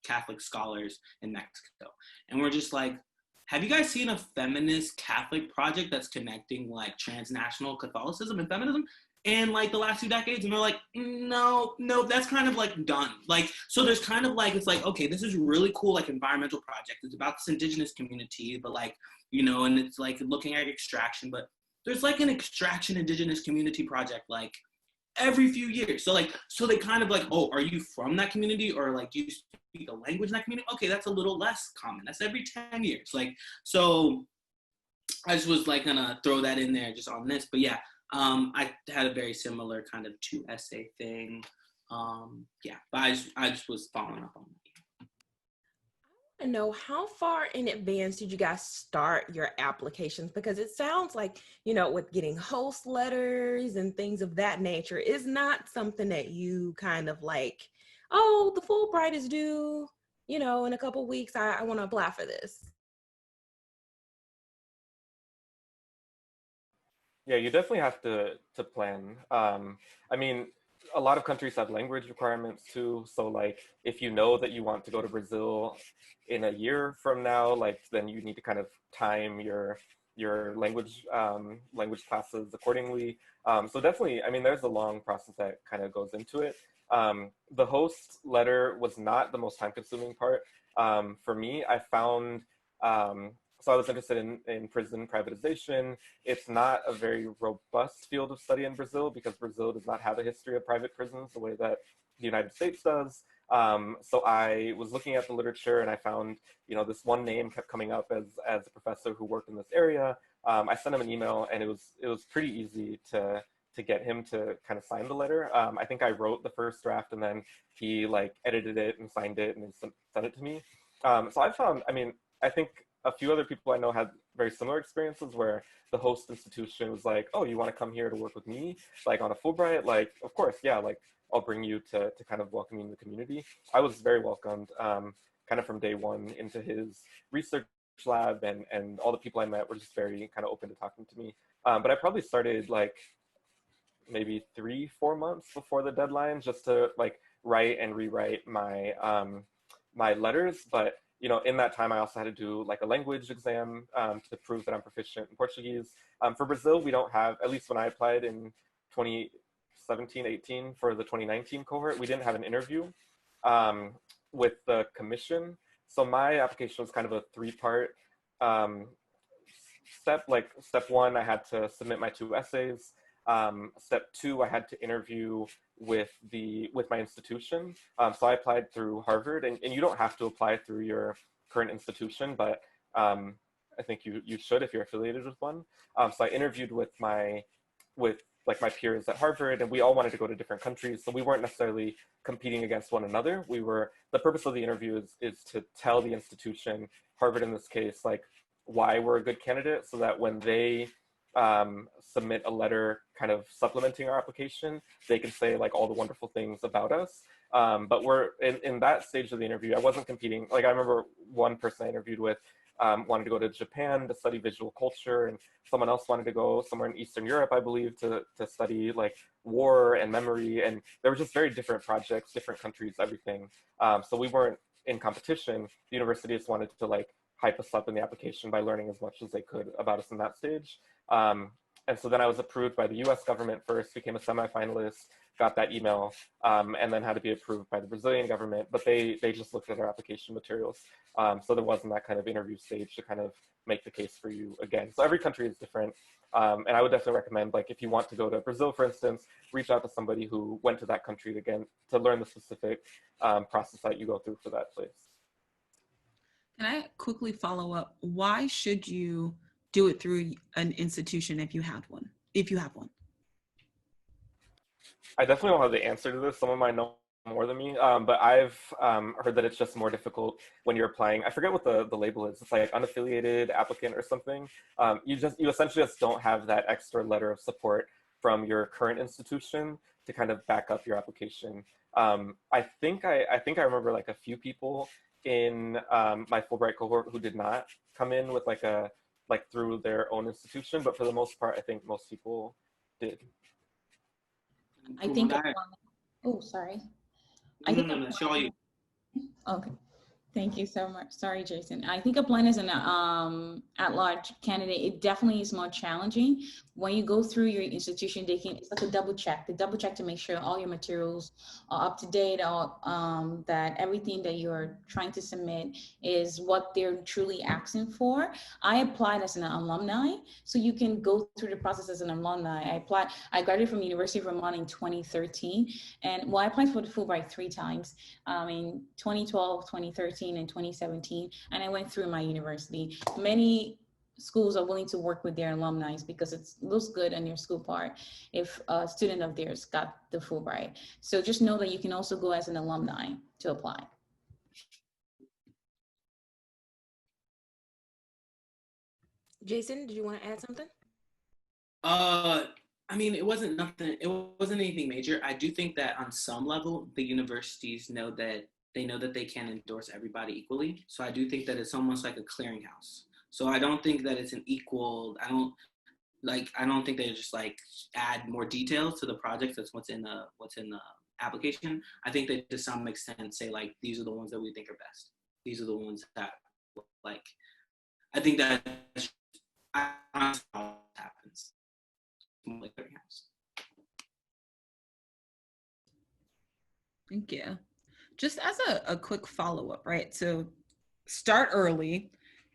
Catholic scholars in Mexico. And we're just like, have you guys seen a feminist Catholic project that's connecting like transnational Catholicism and feminism in like the last 2 decades? And they're like, no, that's kind of like done. Like, so there's kind of like, it's like, okay, this is really cool, like environmental project. It's about this indigenous community, but like, you know, and it's like looking at extraction, but there's like an extraction indigenous community project like every few years. So like, so they kind of like, oh, are you from that community? Or like, do you speak a language in that community? Okay, that's a little less common. That's every 10 years. Like, so I just was like gonna throw that in there just on this, but yeah, I had a very similar kind of 2 essay thing. Yeah, but I just was following up on that. I know, how far in advance did you guys start your applications? Because it sounds like, you know, with getting host letters and things of that nature is not something that you kind of like, oh, the Fulbright is due, you know, in a couple weeks, I want to apply for this. Yeah, you definitely have to plan. I mean, a lot of countries have language requirements too. So like, if you know that you want to go to Brazil in a year from now, like then you need to kind of time your language classes accordingly. So definitely, I mean, there's a long process that kind of goes into it. The host letter was not the most time-consuming part. For me, I found, so I was interested in prison privatization. It's not a very robust field of study in Brazil because Brazil does not have a history of private prisons the way that the United States does. So I was looking at the literature and I found, you know, this one name kept coming up as a professor who worked in this area. I sent him an email and it was pretty easy to get him to kind of sign the letter. I think I wrote the first draft and then he like edited it and signed it and then sent it to me. So I found, I mean, I think a few other people I know had very similar experiences where the host institution was like, oh, you want to come here to work with me? Like on a Fulbright? Like, of course, yeah, like I'll bring you to kind of welcome you in the community. I was very welcomed kind of from day one into his research lab, and all the people I met were just very kind of open to talking to me. But I probably started like maybe 3-4 months before the deadline just to like write and rewrite my my letters. But you know, in that time, I also had to do like a language exam to prove that I'm proficient in Portuguese. For Brazil, we don't have, at least when I applied in 2017-18 for the 2019 cohort, we didn't have an interview with the commission. So my application was kind of a 3-part step. Like step 1, I had to submit my 2 essays. Step 2, I had to interview with my institution. So I applied through Harvard, and you don't have to apply through your current institution, but I think you should if you're affiliated with one. So I interviewed with like my peers at Harvard, and we all wanted to go to different countries. So we weren't necessarily competing against one another. The purpose of the interview is to tell the institution, Harvard in this case, like why we're a good candidate, so that when they submit a letter kind of supplementing our application, they can say like all the wonderful things about us. But we're in that stage of the interview, I wasn't competing. Like I remember one person I interviewed with wanted to go to Japan to study visual culture, and someone else wanted to go somewhere in Eastern Europe, I believe, to study like war and memory. And there were just very different projects, different countries, everything. So we weren't in competition. The university just wanted to like hype us up in the application by learning as much as they could about us in that stage. And so then I was approved by the US government first, became a semifinalist, got that email, and then had to be approved by the Brazilian government, but they just looked at our application materials. So there wasn't that kind of interview stage to kind of make the case for you again. So every country is different. And I would definitely recommend, like, if you want to go to Brazil, for instance, reach out to somebody who went to that country again to learn the specific process that you go through for that place. Can I quickly follow up? Why should you do it through an institution if you have one? I definitely don't have the answer to this. Someone might know more than me, but I've heard that it's just more difficult when you're applying. I forget what the label is. It's like unaffiliated applicant or something. You essentially just don't have that extra letter of support from your current institution to kind of back up your application. I think I remember like a few people in my Fulbright cohort who did not come in with like through their own institution, but for the most part, I think most people did. I think. Oh, sorry. I think. No, show you. Okay. Thank you so much. Sorry, Jason. I think applying as an at-large candidate, it definitely is more challenging. When you go through your institution, it's like a double check. They double check to make sure all your materials are up to date, that everything that you're trying to submit is what they're truly asking for. I applied as an alumni, so you can go through the process as an alumni. I graduated from University of Vermont in 2013, and I applied for the Fulbright 3 times, in 2012, 2013, and 2017, and I went through my university. Many schools are willing to work with their alumni because it looks good on your school part if a student of theirs got the Fulbright. So just know that you can also go as an alumni to apply. Jason, did you want to add something? I mean, it wasn't anything major. I do think that on some level, the universities know that they can't endorse everybody equally. So I do think that it's almost like a clearinghouse. So I don't think that it's an equal, I don't think they just like add more details to the project. That's what's in the application. I think they to some extent say like, these are the ones that we think are best. These are the ones that like, I think that happens. Like clearinghouse. Thank you. Just as a quick follow-up, right? So start early.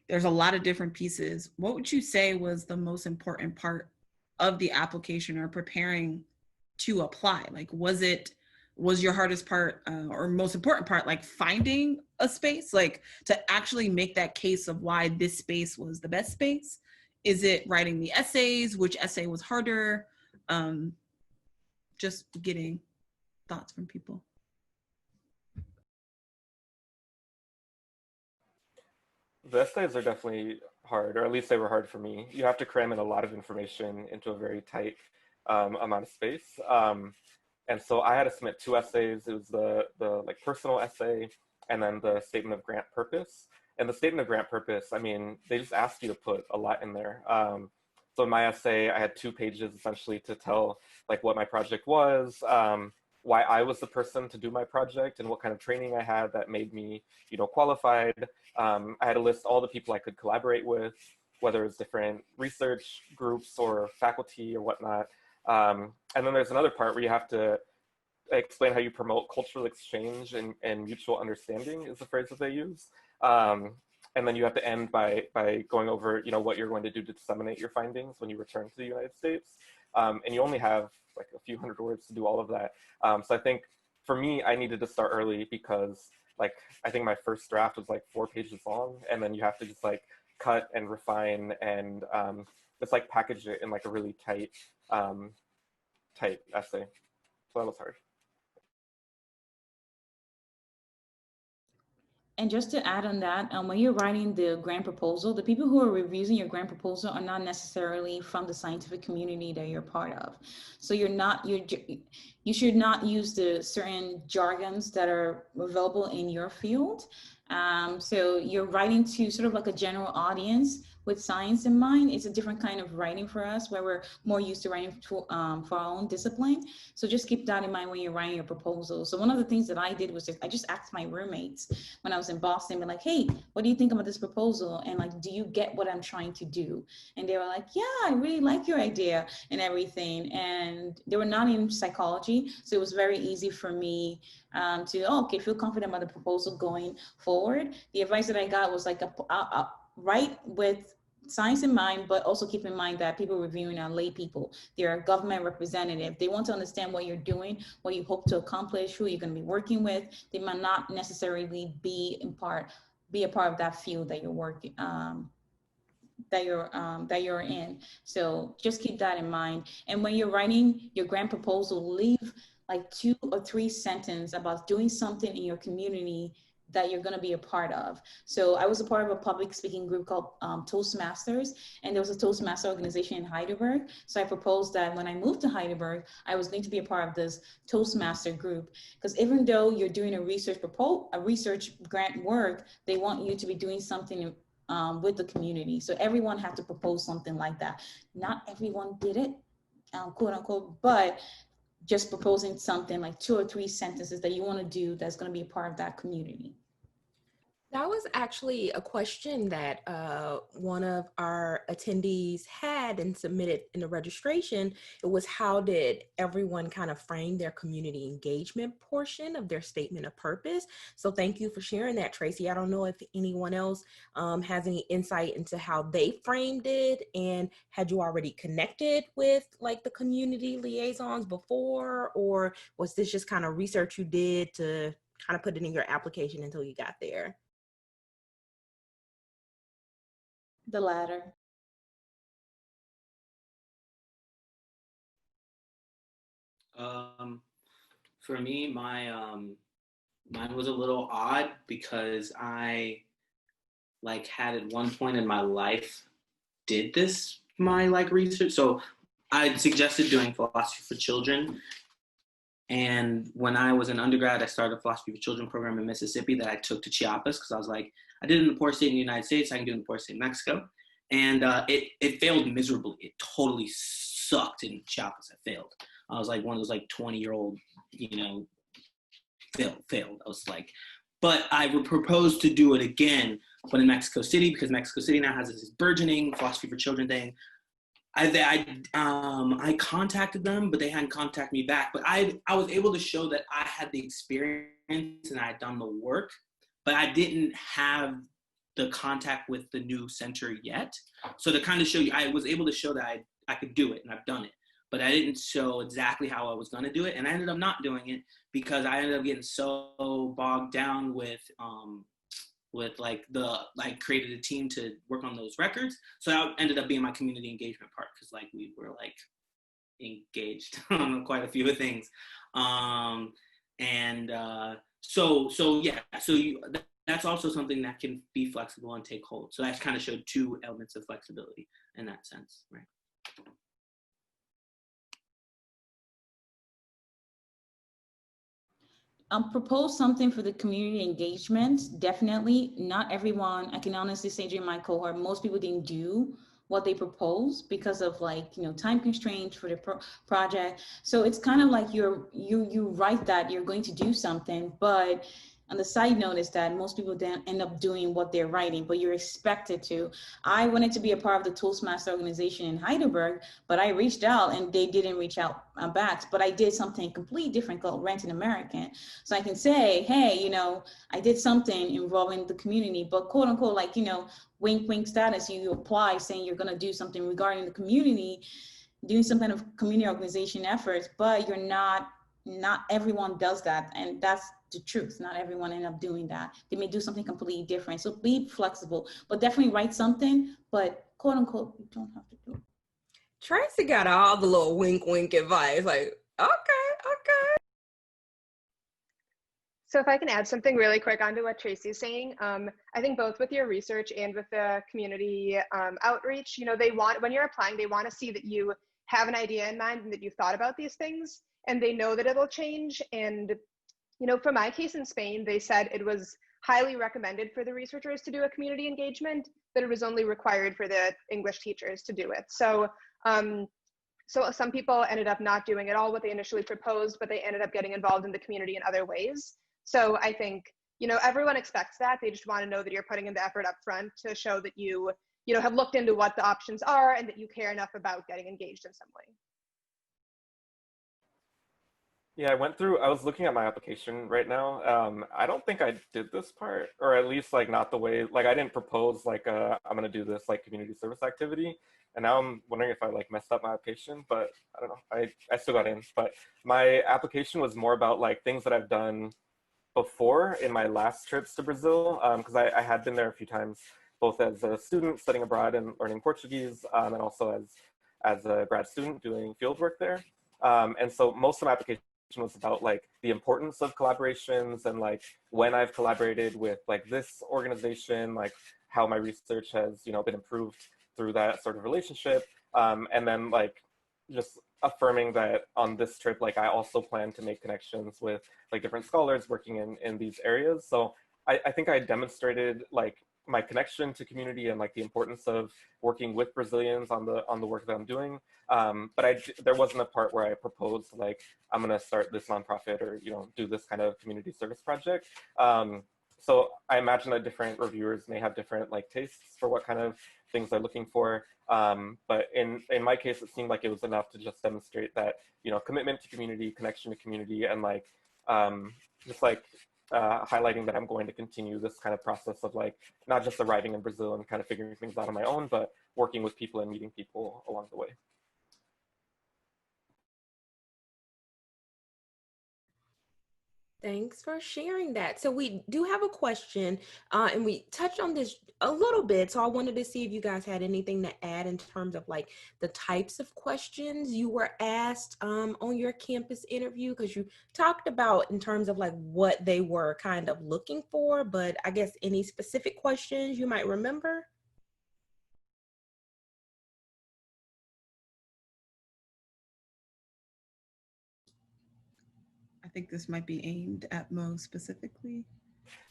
There's a lot of different pieces. What would you say was the most important part of the application or preparing to apply? Like, was your hardest part or most important part, like finding a space, like to actually make that case of why this space was the best space? Is it writing the essays? Which essay was harder? Just getting thoughts from people. The essays are definitely hard, or at least they were hard for me. You have to cram in a lot of information into a very tight amount of space. And so I had to submit 2 essays. It was the like personal essay and then the statement of grant purpose. And the statement of grant purpose, I mean, they just ask you to put a lot in there. So in my essay, I had 2 pages essentially to tell like what my project was, why I was the person to do my project, and what kind of training I had that made me, qualified. I had to list all the people I could collaborate with, whether it's different research groups or faculty or whatnot. And then there's another part where you have to explain how you promote cultural exchange and mutual understanding is the phrase that they use. And then you have to end by going over, what you're going to do to disseminate your findings when you return to the United States. And you only have like a few hundred words to do all of that. So I think for me, I needed to start early because like, I think my first draft was like 4 pages long, and then you have to just like cut and refine and just like package it in like a really tight essay. So that was hard. And just to add on that, when you're writing the grant proposal, the people who are reviewing your grant proposal are not necessarily from the scientific community that you're part of. So you should not use the certain jargons that are available in your field. So you're writing to sort of like a general audience with science in mind. It's a different kind of writing for us, where we're more used to writing for our own discipline. So just keep that in mind when you're writing your proposal. So one of the things that I did was I just asked my roommates when I was in Boston, be like, hey, what do you think about this proposal? And like, do you get what I'm trying to do? And they were like, yeah, I really like your idea and everything. And they were not in psychology. So it was very easy for me to feel confident about the proposal going forward. The advice that I got was like, write with science in mind, but also keep in mind that people reviewing are lay people. They're a government representative. They want to understand what you're doing, what you hope to accomplish, who you're going to be working with. They might not necessarily be a part of that field that you're working, that you're in. So just keep that in mind. And when you're writing your grant proposal, leave like 2 or 3 sentences about doing something in your community that you're going to be a part of. So I was a part of a public speaking group called Toastmasters, and there was a Toastmaster organization in Heidelberg. So I proposed that when I moved to Heidelberg, I was going to be a part of this Toastmaster group, because even though you're doing a research grant work, they want you to be doing something with the community. So everyone had to propose something like that. Not everyone did it, quote unquote, but just proposing something like 2 or 3 sentences that you want to do that's going to be a part of that community. That was actually a question that one of our attendees had and submitted in the registration. It was, how did everyone kind of frame their community engagement portion of their statement of purpose? So thank you for sharing that, Tracy. I don't know if anyone else has any insight into how they framed it, and had you already connected with like the community liaisons before, or was this just kind of research you did to kind of put it in your application until you got there? The latter. For me, mine was a little odd, because I had at one point in my life did my research. So I suggested doing philosophy for children. And when I was an undergrad, I started a philosophy for children program in Mississippi that I took to Chiapas, because I was like, I did it in the poor state in the United States, I can do it in the poor state in Mexico. And it failed miserably. It totally sucked in Chiapas. I failed. I was like one of those 20-year-old, failed. I was like, but I would propose to do it again, but in Mexico City, because Mexico City now has this burgeoning philosophy for children thing. I contacted them, but they hadn't contacted me back. But I was able to show that I had the experience and I had done the work, but I didn't have the contact with the new center yet. So to kind of show you, I was able to show that I could do it, and I've done it, but I didn't show exactly how I was going to do it. And I ended up not doing it because I ended up getting so bogged down with created a team to work on those records. So that ended up being my community engagement part, because we were engaged on quite a few things. That's also something that can be flexible and take hold. So that kind of showed 2 elements of flexibility in that sense, right? Propose something for the community engagement. Definitely not everyone. I can honestly say during my cohort, most people didn't do what they proposed because of time constraints for the project. So it's kind of like you write that you're going to do something, but on the side note is that most people then end up doing what they're writing, but you're expected to. I wanted to be a part of the Toastmaster organization in Heidelberg, but I reached out and they didn't reach out back. But I did something completely different called Rent an American. So I can say, hey, I did something involving the community, but quote unquote, wink, wink status, you apply saying you're going to do something regarding the community, doing some kind of community organization efforts, but you're not everyone does that. And that's the truth. Not everyone end up doing that. They may do something completely different. So be flexible, but definitely write something, but quote unquote, you don't have to do it. Tracy got all the little wink advice, like, okay. So if I can add something really quick onto what Tracy's saying, I think both with your research and with the community outreach, you know, when you're applying, they want to see that you have an idea in mind and that you've thought about these things, and they know that it'll change. And, you know, for my case in Spain, they said it was highly recommended for the researchers to do a community engagement, but it was only required for the English teachers to do it. So some people ended up not doing at all what they initially proposed, but they ended up getting involved in the community in other ways. So I think, you know, everyone expects that. They just want to know that you're putting in the effort up front to show that you know, have looked into what the options are and that you care enough about getting engaged in some way. Yeah, I was looking at my application right now. I don't think I did this part, or at least like not the way, like I didn't propose like I'm gonna do this like community service activity. And now I'm wondering if I like messed up my application, but I don't know, I still got in. But my application was more about like things that I've done before in my last trips to Brazil, because I had been there a few times, both as a student studying abroad and learning Portuguese, and also as a grad student doing field work there. And so most of my application was about like the importance of collaborations and like when I've collaborated with like this organization, like how my research has, you know, been improved through that sort of relationship. And then like just affirming that on this trip, like I also plan to make connections with like different scholars working in these areas. So I think I demonstrated like my connection to community and like the importance of working with Brazilians on the work that I'm doing. But there wasn't a part where I proposed like, I'm gonna start this nonprofit or, you know, do this kind of community service project. So I imagine that different reviewers may have different like tastes for what kind of things they're looking for. But in my case, it seemed like it was enough to just demonstrate that, you know, commitment to community, connection to community, and like, just like highlighting that I'm going to continue this kind of process of like, not just arriving in Brazil and kind of figuring things out on my own, but working with people and meeting people along the way. Thanks for sharing that. So we do have a question, and we touched on this a little bit. So I wanted to see if you guys had anything to add in terms of like the types of questions you were asked on your campus interview, because you talked about in terms of like what they were kind of looking for, but I guess any specific questions you might remember? I think this might be aimed at Mo specifically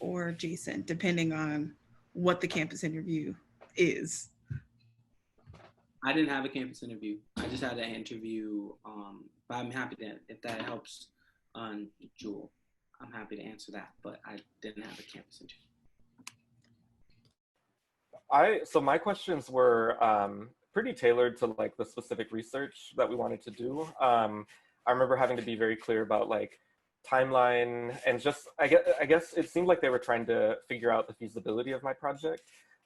or Jason, depending on what the campus interview is. I didn't have a campus interview. I just had an interview, but I'm happy that if that helps Jewel, I'm happy to answer that, but I didn't have a campus interview. So my questions were pretty tailored to like the specific research that we wanted to do. I remember having to be very clear about like timeline and just, I guess it seemed like they were trying to figure out the feasibility of my project.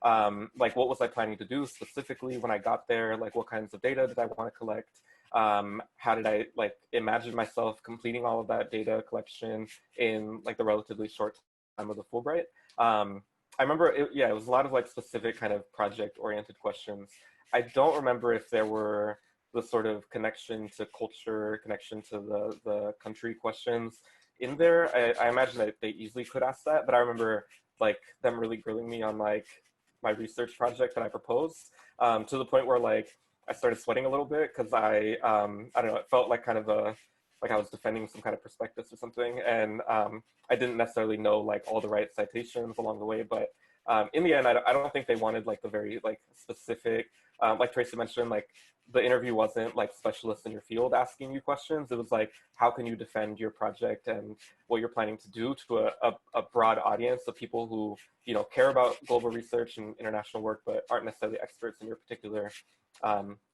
Like what was I planning to do specifically when I got there? Like what kinds of data did I want to collect? How did I like imagine myself completing all of that data collection in like the relatively short time of the Fulbright? I remember, it was a lot of like specific kind of project-oriented questions. I don't remember if there were the sort of connection to culture, connection to the country questions in there. I imagine that they easily could ask that, but I remember like them really grilling me on like my research project that I proposed, to the point where like I started sweating a little bit because I don't know, it felt like kind of like I was defending some kind of prospectus or something, and I didn't necessarily know like all the right citations along the way, but in the end, I don't think they wanted like the very like specific, like Tracy mentioned, like the interview wasn't like specialists in your field asking you questions. It was like, how can you defend your project and what you're planning to do to a broad audience of people who, you know, care about global research and international work, but aren't necessarily experts in your particular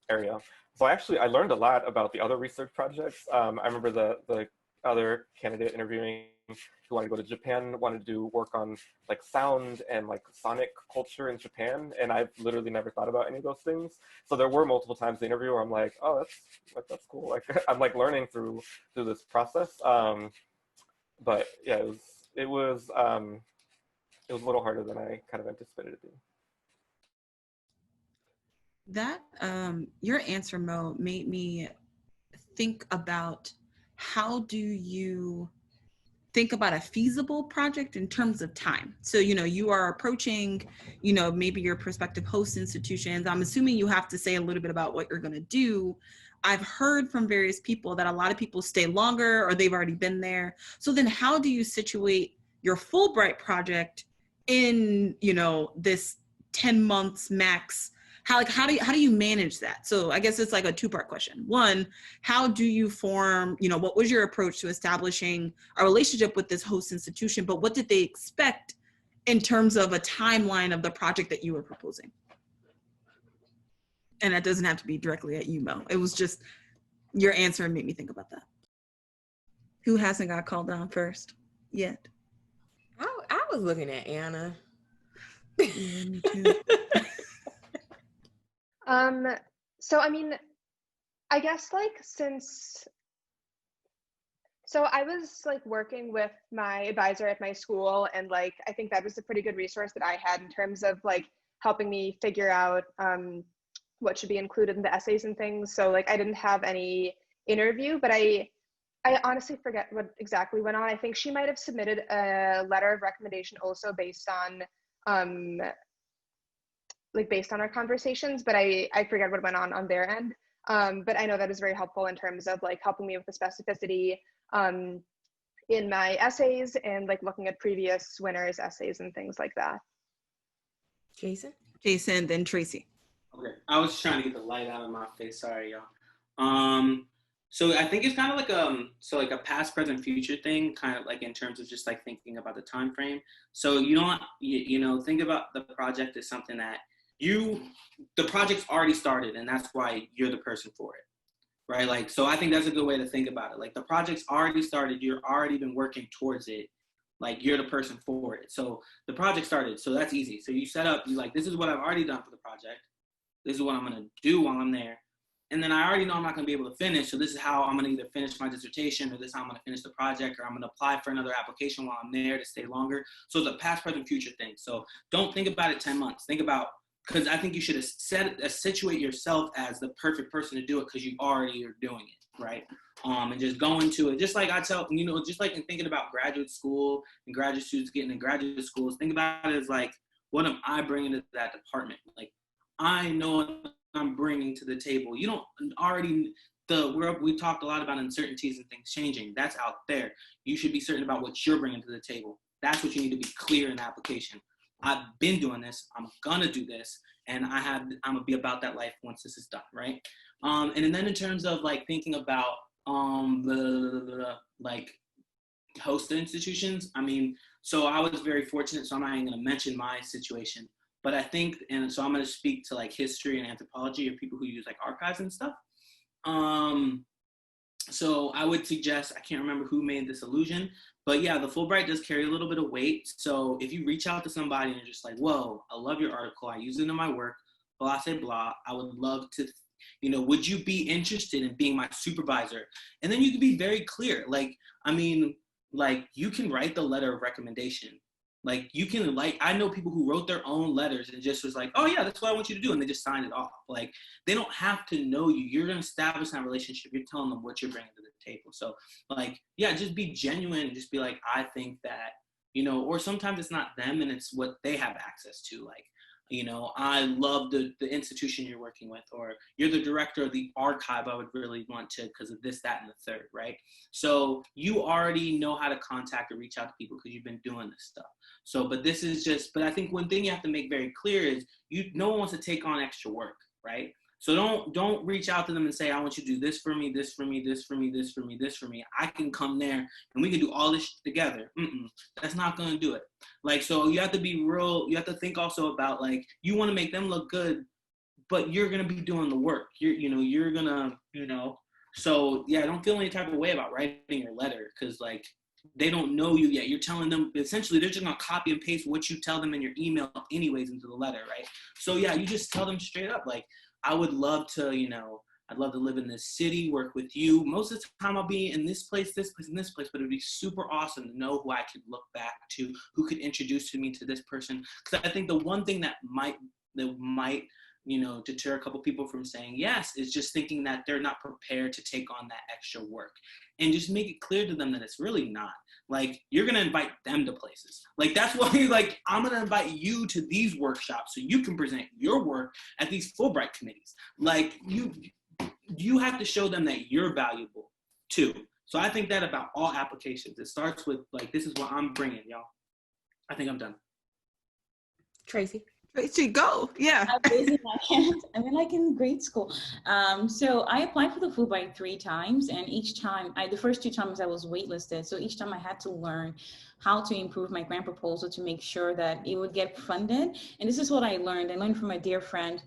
area. So I learned a lot about the other research projects. I remember the other candidate interviewing who wanted to go to Japan, wanted to do work on like sound and like sonic culture in Japan. And I've literally never thought about any of those things. So there were multiple times in the interview where I'm like, oh, that's cool. Like I'm like learning through this process. but yeah, it was a little harder than I kind of anticipated it being. That your answer, Mo, made me think about how do you think about a feasible project in terms of time. So, you are approaching, maybe your prospective host institutions. I'm assuming you have to say a little bit about what you're going to do. I've heard from various people that a lot of people stay longer or they've already been there. So then how do you situate your Fulbright project in, this 10 months max? How do you manage that? So I guess it's like a two-part question. One, how do you form, what was your approach to establishing a relationship with this host institution, but what did they expect in terms of a timeline of the project that you were proposing? And that doesn't have to be directly at you, Mo. It was just your answer made me think about that. Who hasn't got called on first yet? I was looking at Anna. Yeah, me too. So I mean, I guess so I was working with my advisor at my school, and I think that was a pretty good resource that I had in terms of helping me figure out what should be included in the essays and things. So I didn't have any interview, but I honestly forget what exactly went on. I think she might have submitted a letter of recommendation also based on based on our conversations, but I forget what went on their end. But I know that is very helpful in terms of helping me with the specificity in my essays and looking at previous winners' essays and things like that. Jason, then Tracy. Okay, I was trying to get the light out of my face. Sorry, y'all. So I think it's kind of like a past, present, future thing, kind of in terms of just thinking about the time frame. So think about the project as something that the project's already started, and that's why you're the person for it, right? So I think that's a good way to think about it. The project's already started, you're already been working towards it, you're the person for it. So the project started, so that's easy. So you set up, this is what I've already done for the project. This is what I'm gonna do while I'm there. And then I already know I'm not gonna be able to finish, so this is how I'm gonna either finish my dissertation, or this is how I'm gonna finish the project, or I'm gonna apply for another application while I'm there to stay longer. So it's a past, present, future thing. So don't think about it 10 months. Think about, because I think you should situate yourself as the perfect person to do it, because you already are doing it, right? And just go into it. Just like I tell, just in thinking about graduate school and graduate students getting in graduate schools, think about it as what am I bringing to that department? I know what I'm bringing to the table. You don't already, we talked a lot about uncertainties and things changing. That's out there. You should be certain about what you're bringing to the table. That's what you need to be clear in the application. I've been doing this, I'm gonna do this, and I'm gonna be about that life once this is done, right? And then in terms of thinking about host institutions, so I was very fortunate, so I'm not even gonna mention my situation, but I think, and so I'm gonna speak to history and anthropology, or people who use archives and stuff. So I would suggest, I can't remember who made this allusion, but yeah, the Fulbright does carry a little bit of weight. So if you reach out to somebody and you're just whoa, I love your article, I use it in my work, blah, blah, blah, I would love to, would you be interested in being my supervisor? And then you can be very clear. You can write the letter of recommendation. You can, I know people who wrote their own letters and just was oh yeah, that's what I want you to do. And they just signed it off. They don't have to know you. You're going to establish that relationship. You're telling them what you're bringing to the table. So yeah, just be genuine and just be I think that, or sometimes it's not them and it's what they have access to. I love the institution you're working with, or you're the director of the archive. I would really want to, because of this, that, and the third, right? So you already know how to contact or reach out to people because you've been doing this stuff. So, but I think one thing you have to make very clear is no one wants to take on extra work, right? So don't reach out to them and say, I want you to do this for me, this for me, this for me, this for me, this for me. I can come there and we can do all this together. That's not going to do it. So you have to be real. You have to think also about you want to make them look good, but you're going to be doing the work. You're going to, so yeah, don't feel any type of way about writing your letter, because they don't know you yet. You're telling them, essentially, they're just going to copy and paste what you tell them in your email anyways into the letter, right? So yeah, you just tell them straight up, I would love to, I'd love to live in this city, work with you. Most of the time I'll be in this place, and this place, but it'd be super awesome to know who I could look back to, who could introduce me to this person. Because I think the one thing that might, deter a couple people from saying yes is just thinking that they're not prepared to take on that extra work. And just make it clear to them that it's really not. Like, you're gonna invite them to places. Like, that's why, like, I'm gonna invite you to these workshops so you can present your work at these Fulbright committees. Like, you have to show them that you're valuable too. So I think that about all applications. It starts with, like, this is what I'm bringing, y'all. I think I'm done. Tracy? Tracy, go. Yeah. I'm raising my hand. I mean, like in grade school. So I applied for the Fulbright 3 times, and each time, the first 2 times I was waitlisted. So each time I had to learn how to improve my grant proposal to make sure that it would get funded. And this is what I learned. I learned from a dear friend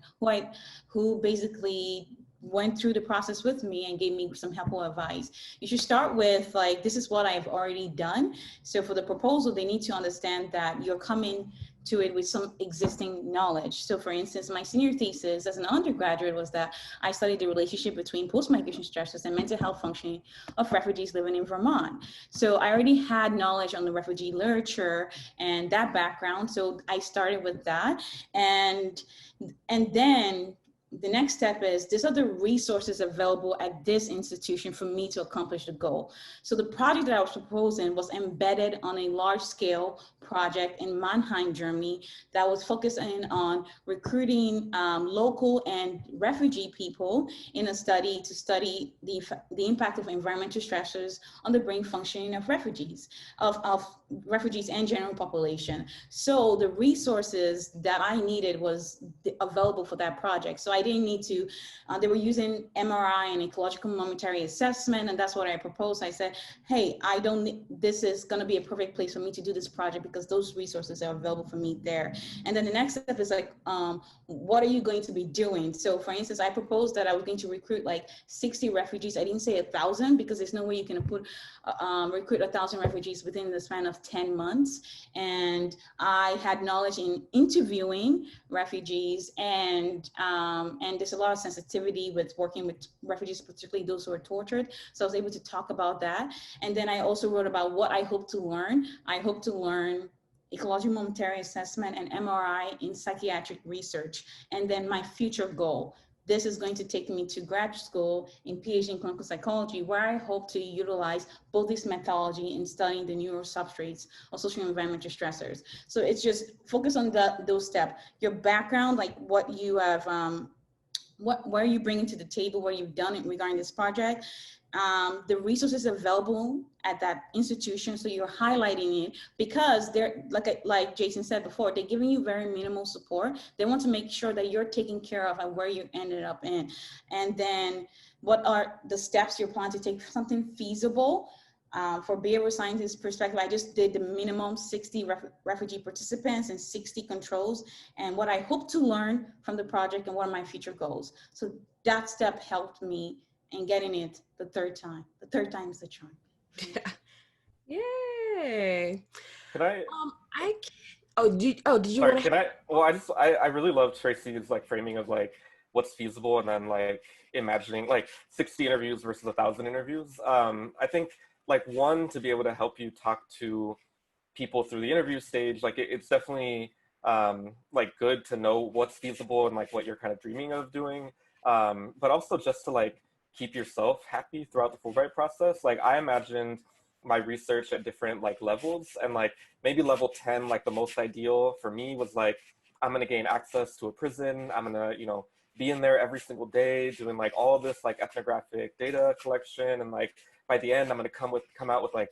who basically went through the process with me and gave me some helpful advice. You should start with, like, this is what I've already done. So for the proposal, they need to understand that you're coming to it with some existing knowledge. So for instance, my senior thesis as an undergraduate was that I studied the relationship between post-migration stressors and mental health functioning of refugees living in Vermont. So I already had knowledge on the refugee literature and that background. So I started with that. And then the next step is, these are the resources available at this institution for me to accomplish the goal. So the project that I was proposing was embedded on a large scale project in Mannheim, Germany, that was focusing on recruiting local and refugee people in a study to study the impact of environmental stressors on the brain functioning of refugees, of refugees and general population. So the resources that I needed was available for that project. So I didn't need to, they were using MRI and ecological momentary assessment, and that's what I proposed. I said, hey, this is gonna be a perfect place for me to do this project because those resources are available for me there. And then the next step is like, what are you going to be doing? So for instance, I proposed that I was going to recruit like 60 refugees. I didn't say 1,000 because there's no way you can recruit 1,000 refugees within the span of 10 months. And I had knowledge in interviewing refugees, and there's a lot of sensitivity with working with refugees, particularly those who are tortured. So I was able to talk about that. And then I also wrote about what I hope to learn. I hope to learn ecological momentary assessment and MRI in psychiatric research. And then my future goal. This is going to take me to grad school in Ph.D. in clinical psychology, where I hope to utilize both this methodology in studying the neurosubstrates of social and environmental stressors. So it's just focus on those steps. Your background, like what you have, what are you bringing to the table, what you've done regarding this project, the resources available at that institution. So you're highlighting it because they're, like Jason said before, they're giving you very minimal support. They want to make sure that you're taken care of and where you ended up in. And then what are the steps you're planning to take, something feasible. For behavioral scientist perspective, I just did the minimum 60 refugee participants and 60 controls, and what I hope to learn from the project and what are my future goals. So that step helped me in getting it the third time. The third time is the charm. Yay. Can I? Did you Sorry, want to? can I? Well, I really love Tracy's like framing of like what's feasible, and then like imagining like 60 interviews versus 1,000 interviews. I think like one, to be able to help you talk to people through the interview stage, like it's definitely like good to know what's feasible and like what you're kind of dreaming of doing, but also just to like keep yourself happy throughout the Fulbright process. Like I imagined my research at different like levels, and like maybe level 10, like the most ideal for me was like, I'm gonna gain access to a prison, I'm gonna, be in there every single day doing like all this like ethnographic data collection, and like by the end I'm gonna come out with like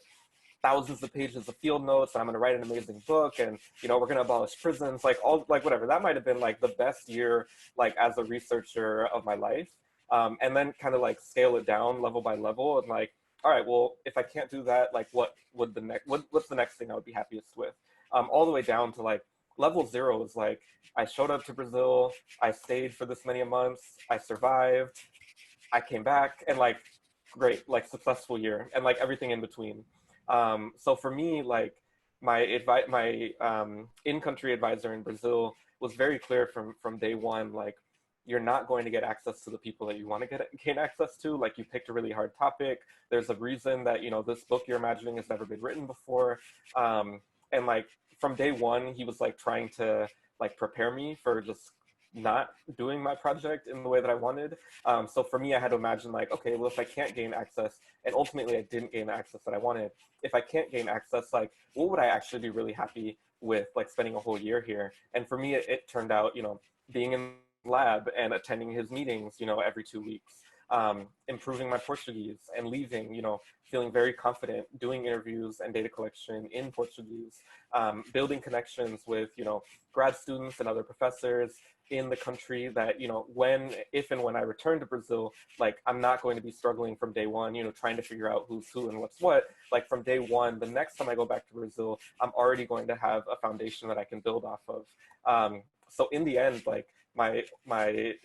thousands of pages of field notes, and I'm gonna write an amazing book, and we're gonna abolish prisons, like all like whatever. That might have been like the best year like as a researcher of my life. And then kind of like scale it down level by level, and like, all right, well, if I can't do that, like what's the next thing I would be happiest with? All the way down to like level 0 is like, I showed up to Brazil, I stayed for this many months, I survived, I came back, and like, great, like successful year, and like everything in between. So for me, like my in-country advisor in Brazil was very clear from day one, like, you're not going to get access to the people that you want to gain access to. Like, you picked a really hard topic. There's a reason that, you know, this book you're imagining has never been written before. And like from day one, he was like trying to like prepare me for just not doing my project in the way that I wanted. So for me, I had to imagine like, okay, well, if I can't gain access, and ultimately I didn't gain the access that I wanted, if I can't gain access, like, what would I actually be really happy with, like spending a whole year here? And for me, it turned out, you know, being in lab and attending his meetings, you know, every 2 weeks, improving my Portuguese, and leaving, you know, feeling very confident doing interviews and data collection in Portuguese, building connections with, you know, grad students and other professors in the country that, you know, if and when I return to Brazil, like, I'm not going to be struggling from day one, you know, trying to figure out who's who and what's what. Like, from day one, the next time I go back to Brazil, I'm already going to have a foundation that I can build off of. So in the end, like, my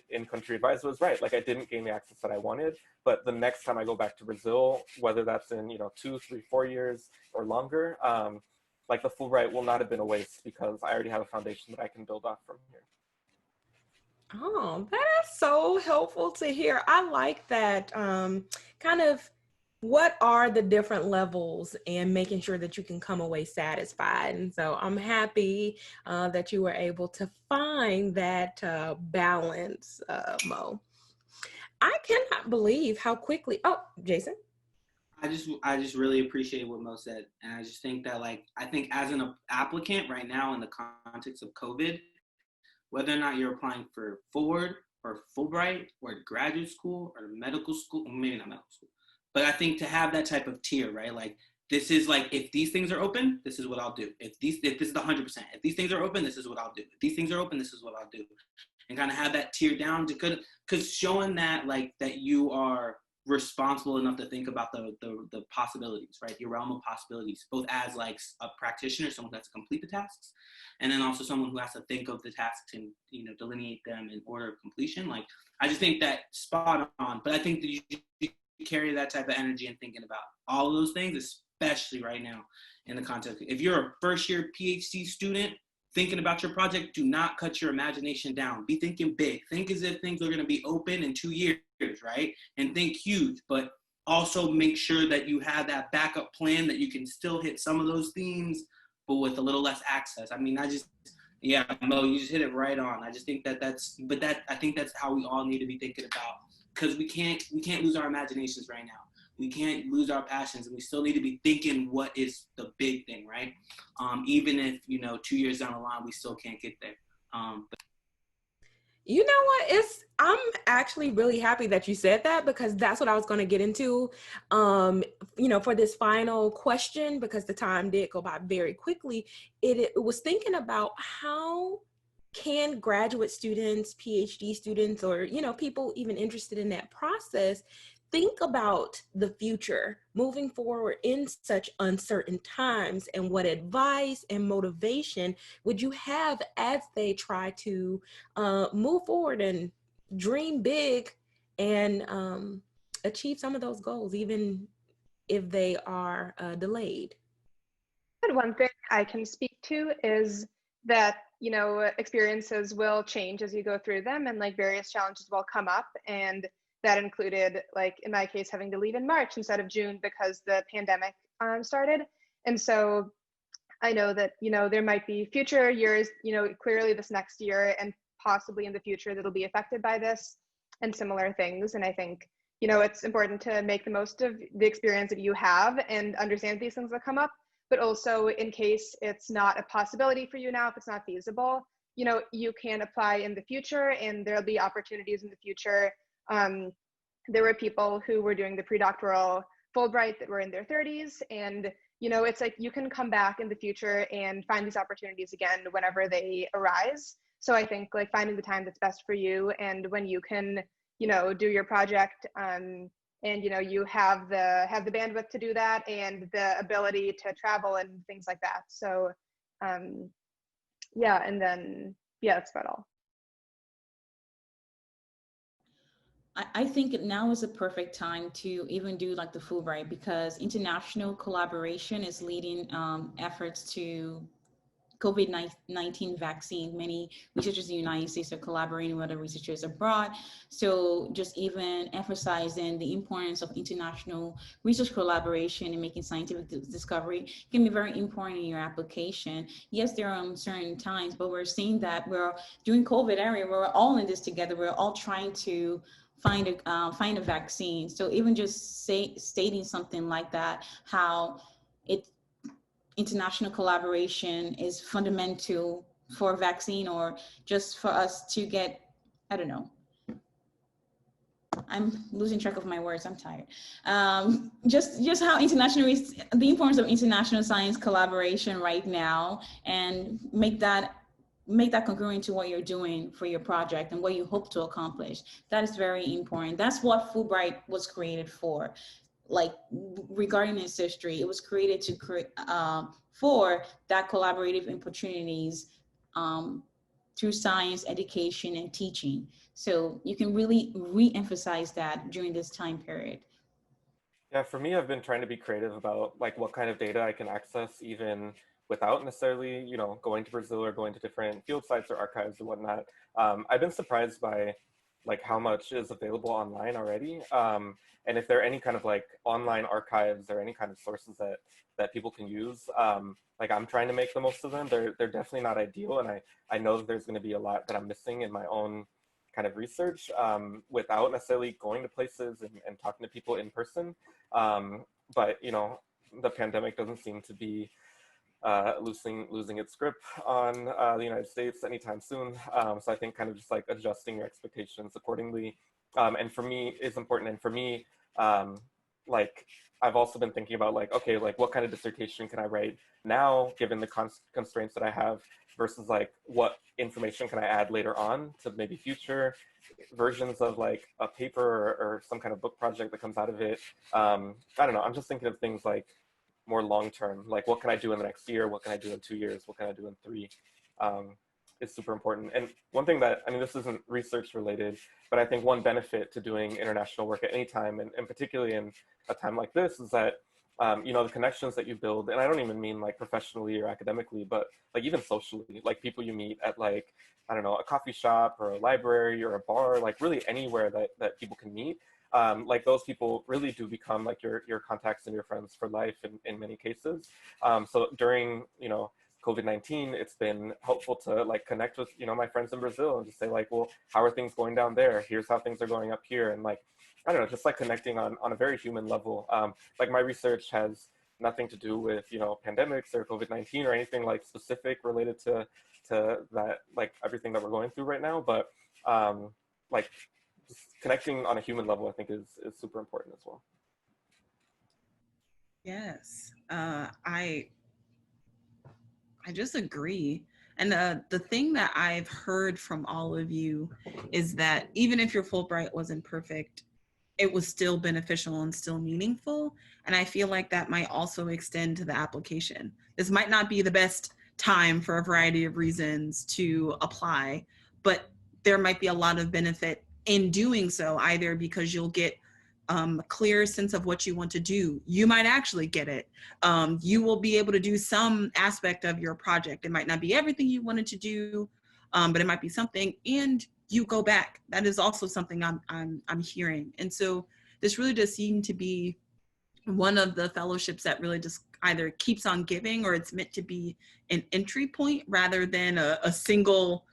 in-country advisor was right. Like, I didn't gain the access that I wanted, but the next time I go back to Brazil, whether that's in, you know, 2, 3, 4 years or longer, like, the Fulbright will not have been a waste, because I already have a foundation that I can build off from here. Oh, that is so helpful to hear. I like that kind of, what are the different levels, and making sure that you can come away satisfied. And so I'm happy that you were able to find that balance, Mo. I cannot believe how quickly, oh, Jason. I just really appreciate what Mo said. And I just think that, like, I think as an applicant right now in the context of COVID, whether or not you're applying for Ford or Fulbright or graduate school or medical school, maybe not medical school, but I think to have that type of tier, right? Like, this is like, if these things are open, this is what I'll do. If this is the 100%, if these things are open, this is what I'll do. If these things are open, this is what I'll do. And kind of have that tier down, because showing that, like, that you are responsible enough to think about the possibilities, right? Your realm of possibilities, both as like a practitioner, someone who has to complete the tasks, and then also someone who has to think of the tasks and, you know, delineate them in order of completion. Like, I just think that spot on. But I think that you carry that type of energy and thinking about all of those things, especially right now in the context. If you're a first year PhD student thinking about your project, do not cut your imagination down. Be thinking big. Think as if things are going to be open in 2 years, right? And think huge, but also make sure that you have that backup plan, that you can still hit some of those themes, but with a little less access. I mean, yeah, Mo, you just hit it right on. I just think I think that's how we all need to be thinking about, because we can't lose our imaginations right now. We can't lose our passions, and we still need to be thinking what is the big thing, right? Even if, you know, 2 years down the line, we still can't get there. You know what? I'm actually really happy that you said that, because that's what I was going to get into, you know, for this final question, because the time did go by very quickly. It was thinking about how can graduate students, PhD students, or, you know, people even interested in that process think about the future moving forward in such uncertain times, and what advice and motivation would you have as they try to move forward and dream big and achieve some of those goals, even if they are delayed? One thing I can speak to is that, you know, experiences will change as you go through them, and like various challenges will come up. And that included, like in my case, having to leave in March instead of June because the pandemic started. And so I know that, you know, there might be future years, you know, clearly this next year and possibly in the future that'll be affected by this and similar things. And I think, you know, it's important to make the most of the experience that you have and understand these things that come up, but also in case it's not a possibility for you now, if it's not feasible, you know, you can apply in the future and there'll be opportunities in the future. There were people who were doing the pre-doctoral Fulbright that were in their 30s, and you know, it's like you can come back in the future and find these opportunities again whenever they arise. So I think like finding the time that's best for you, and when you can, you know, do your project, and you know, you have the bandwidth to do that and the ability to travel and things like that. So yeah, and then yeah, that's about all. I think now is a perfect time to even do like the Fulbright, because international collaboration is leading efforts to COVID-19 vaccine. Many researchers in the United States are collaborating with other researchers abroad. So just even emphasizing the importance of international research collaboration and making scientific discovery can be very important in your application. Yes, there are uncertain times, but we're seeing that during COVID era, we're all in this together. We're all trying to find a vaccine. So even just stating something like that, how international collaboration is fundamental for a vaccine, or just for us to get, I don't know, I'm losing track of my words, I'm tired. Just how the importance of international science collaboration right now, and make that congruent to what you're doing for your project and what you hope to accomplish. That is very important. That's what Fulbright was created for. Like, regarding its history, it was created to create for that collaborative opportunities through science, education, and teaching. So you can really re-emphasize that during this time period. Yeah, for me, I've been trying to be creative about like what kind of data I can access even without necessarily, you know, going to Brazil or going to different field sites or archives or whatnot. I've been surprised by like how much is available online already. And if there are any kind of like online archives or any kind of sources that people can use, like I'm trying to make the most of them. They're definitely not ideal. And I know that there's going to be a lot that I'm missing in my own kind of research without necessarily going to places and talking to people in person. But, you know, the pandemic doesn't seem to be losing its grip on the United States anytime soon. So I think kind of just like adjusting your expectations accordingly. And for me is important. And for me, like I've also been thinking about like, okay, like what kind of dissertation can I write now, given the constraints that I have, versus like what information can I add later on to maybe future versions of like a paper or some kind of book project that comes out of it. I don't know. I'm just thinking of things like more long-term, like what can I do in the next year? What can I do in 2 years? What can I do in 3? It's super important. And one thing that, I mean, this isn't research related, but I think one benefit to doing international work at any time, and particularly in a time like this, is that, you know, the connections that you build, and I don't even mean like professionally or academically, but like even socially, like people you meet at like, I don't know, a coffee shop or a library or a bar, like really anywhere that people can meet. Like those people really do become like your contacts and your friends for life in many cases. So during, you know, COVID-19, it's been helpful to like connect with, you know, my friends in Brazil and just say like, well, how are things going down there? Here's how things are going up here. And like, I don't know, just like connecting on a very human level. Like my research has nothing to do with, you know, pandemics or COVID-19 or anything like specific related to that, like everything that we're going through right now. But like just connecting on a human level, I think is super important as well. Yes, I just agree. And the thing that I've heard from all of you is that even if your Fulbright wasn't perfect, it was still beneficial and still meaningful. And I feel like that might also extend to the application. This might not be the best time for a variety of reasons to apply, but there might be a lot of benefit in doing so, either because you'll get a clear sense of what you want to do. You might actually get it. You will be able to do some aspect of your project. It might not be everything you wanted to do, but it might be something, and you go back. That is also something I'm hearing. And so this really does seem to be one of the fellowships that really just either keeps on giving, or it's meant to be an entry point rather than a single,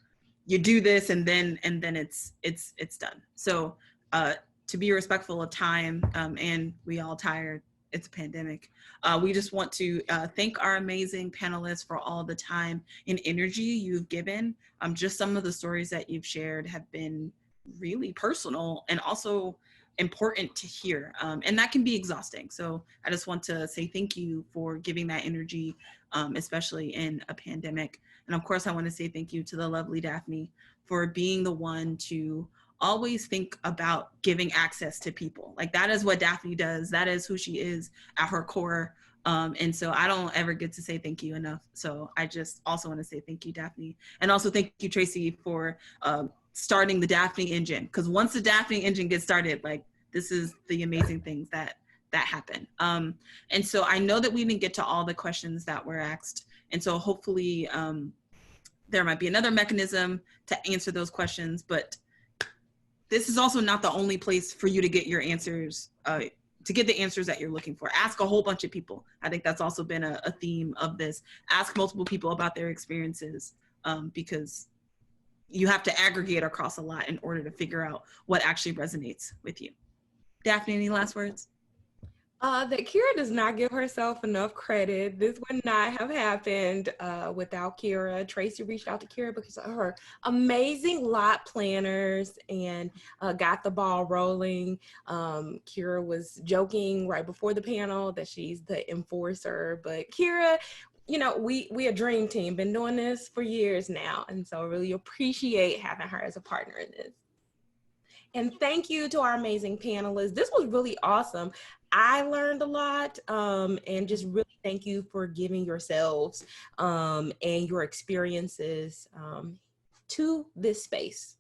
you do this and then it's done. So to be respectful of time, and we all tired, it's a pandemic. We just want to thank our amazing panelists for all the time and energy you've given. Just some of the stories that you've shared have been really personal and also important to hear. And that can be exhausting. So I just want to say thank you for giving that energy, especially in a pandemic. And of course, I want to say thank you to the lovely Daphne for being the one to always think about giving access to people. Like that is what Daphne does. That is who she is at her core. And so I don't ever get to say thank you enough. So I just also want to say thank you, Daphne. And also thank you, Tracy, for starting the Daphne engine. Because once the Daphne engine gets started, like this is the amazing things that happen. And so I know that we didn't get to all the questions that were asked And so hopefully there might be another mechanism to answer those questions, but this is also not the only place for you to get your answers, to get the answers that you're looking for. Ask a whole bunch of people. I think that's also been a theme of this. Ask multiple people about their experiences, because you have to aggregate across a lot in order to figure out what actually resonates with you. Daphne, any last words? That Kira does not give herself enough credit. This would not have happened without Kira. Tracy reached out to Kira because of her amazing lot planners and got the ball rolling. Kira was joking right before the panel that she's the enforcer, but Kira, you know, we a dream team, been doing this for years now, and so I really appreciate having her as a partner in this. And thank you to our amazing panelists. This was really awesome. I learned a lot, and just really thank you for giving yourselves and your experiences to this space.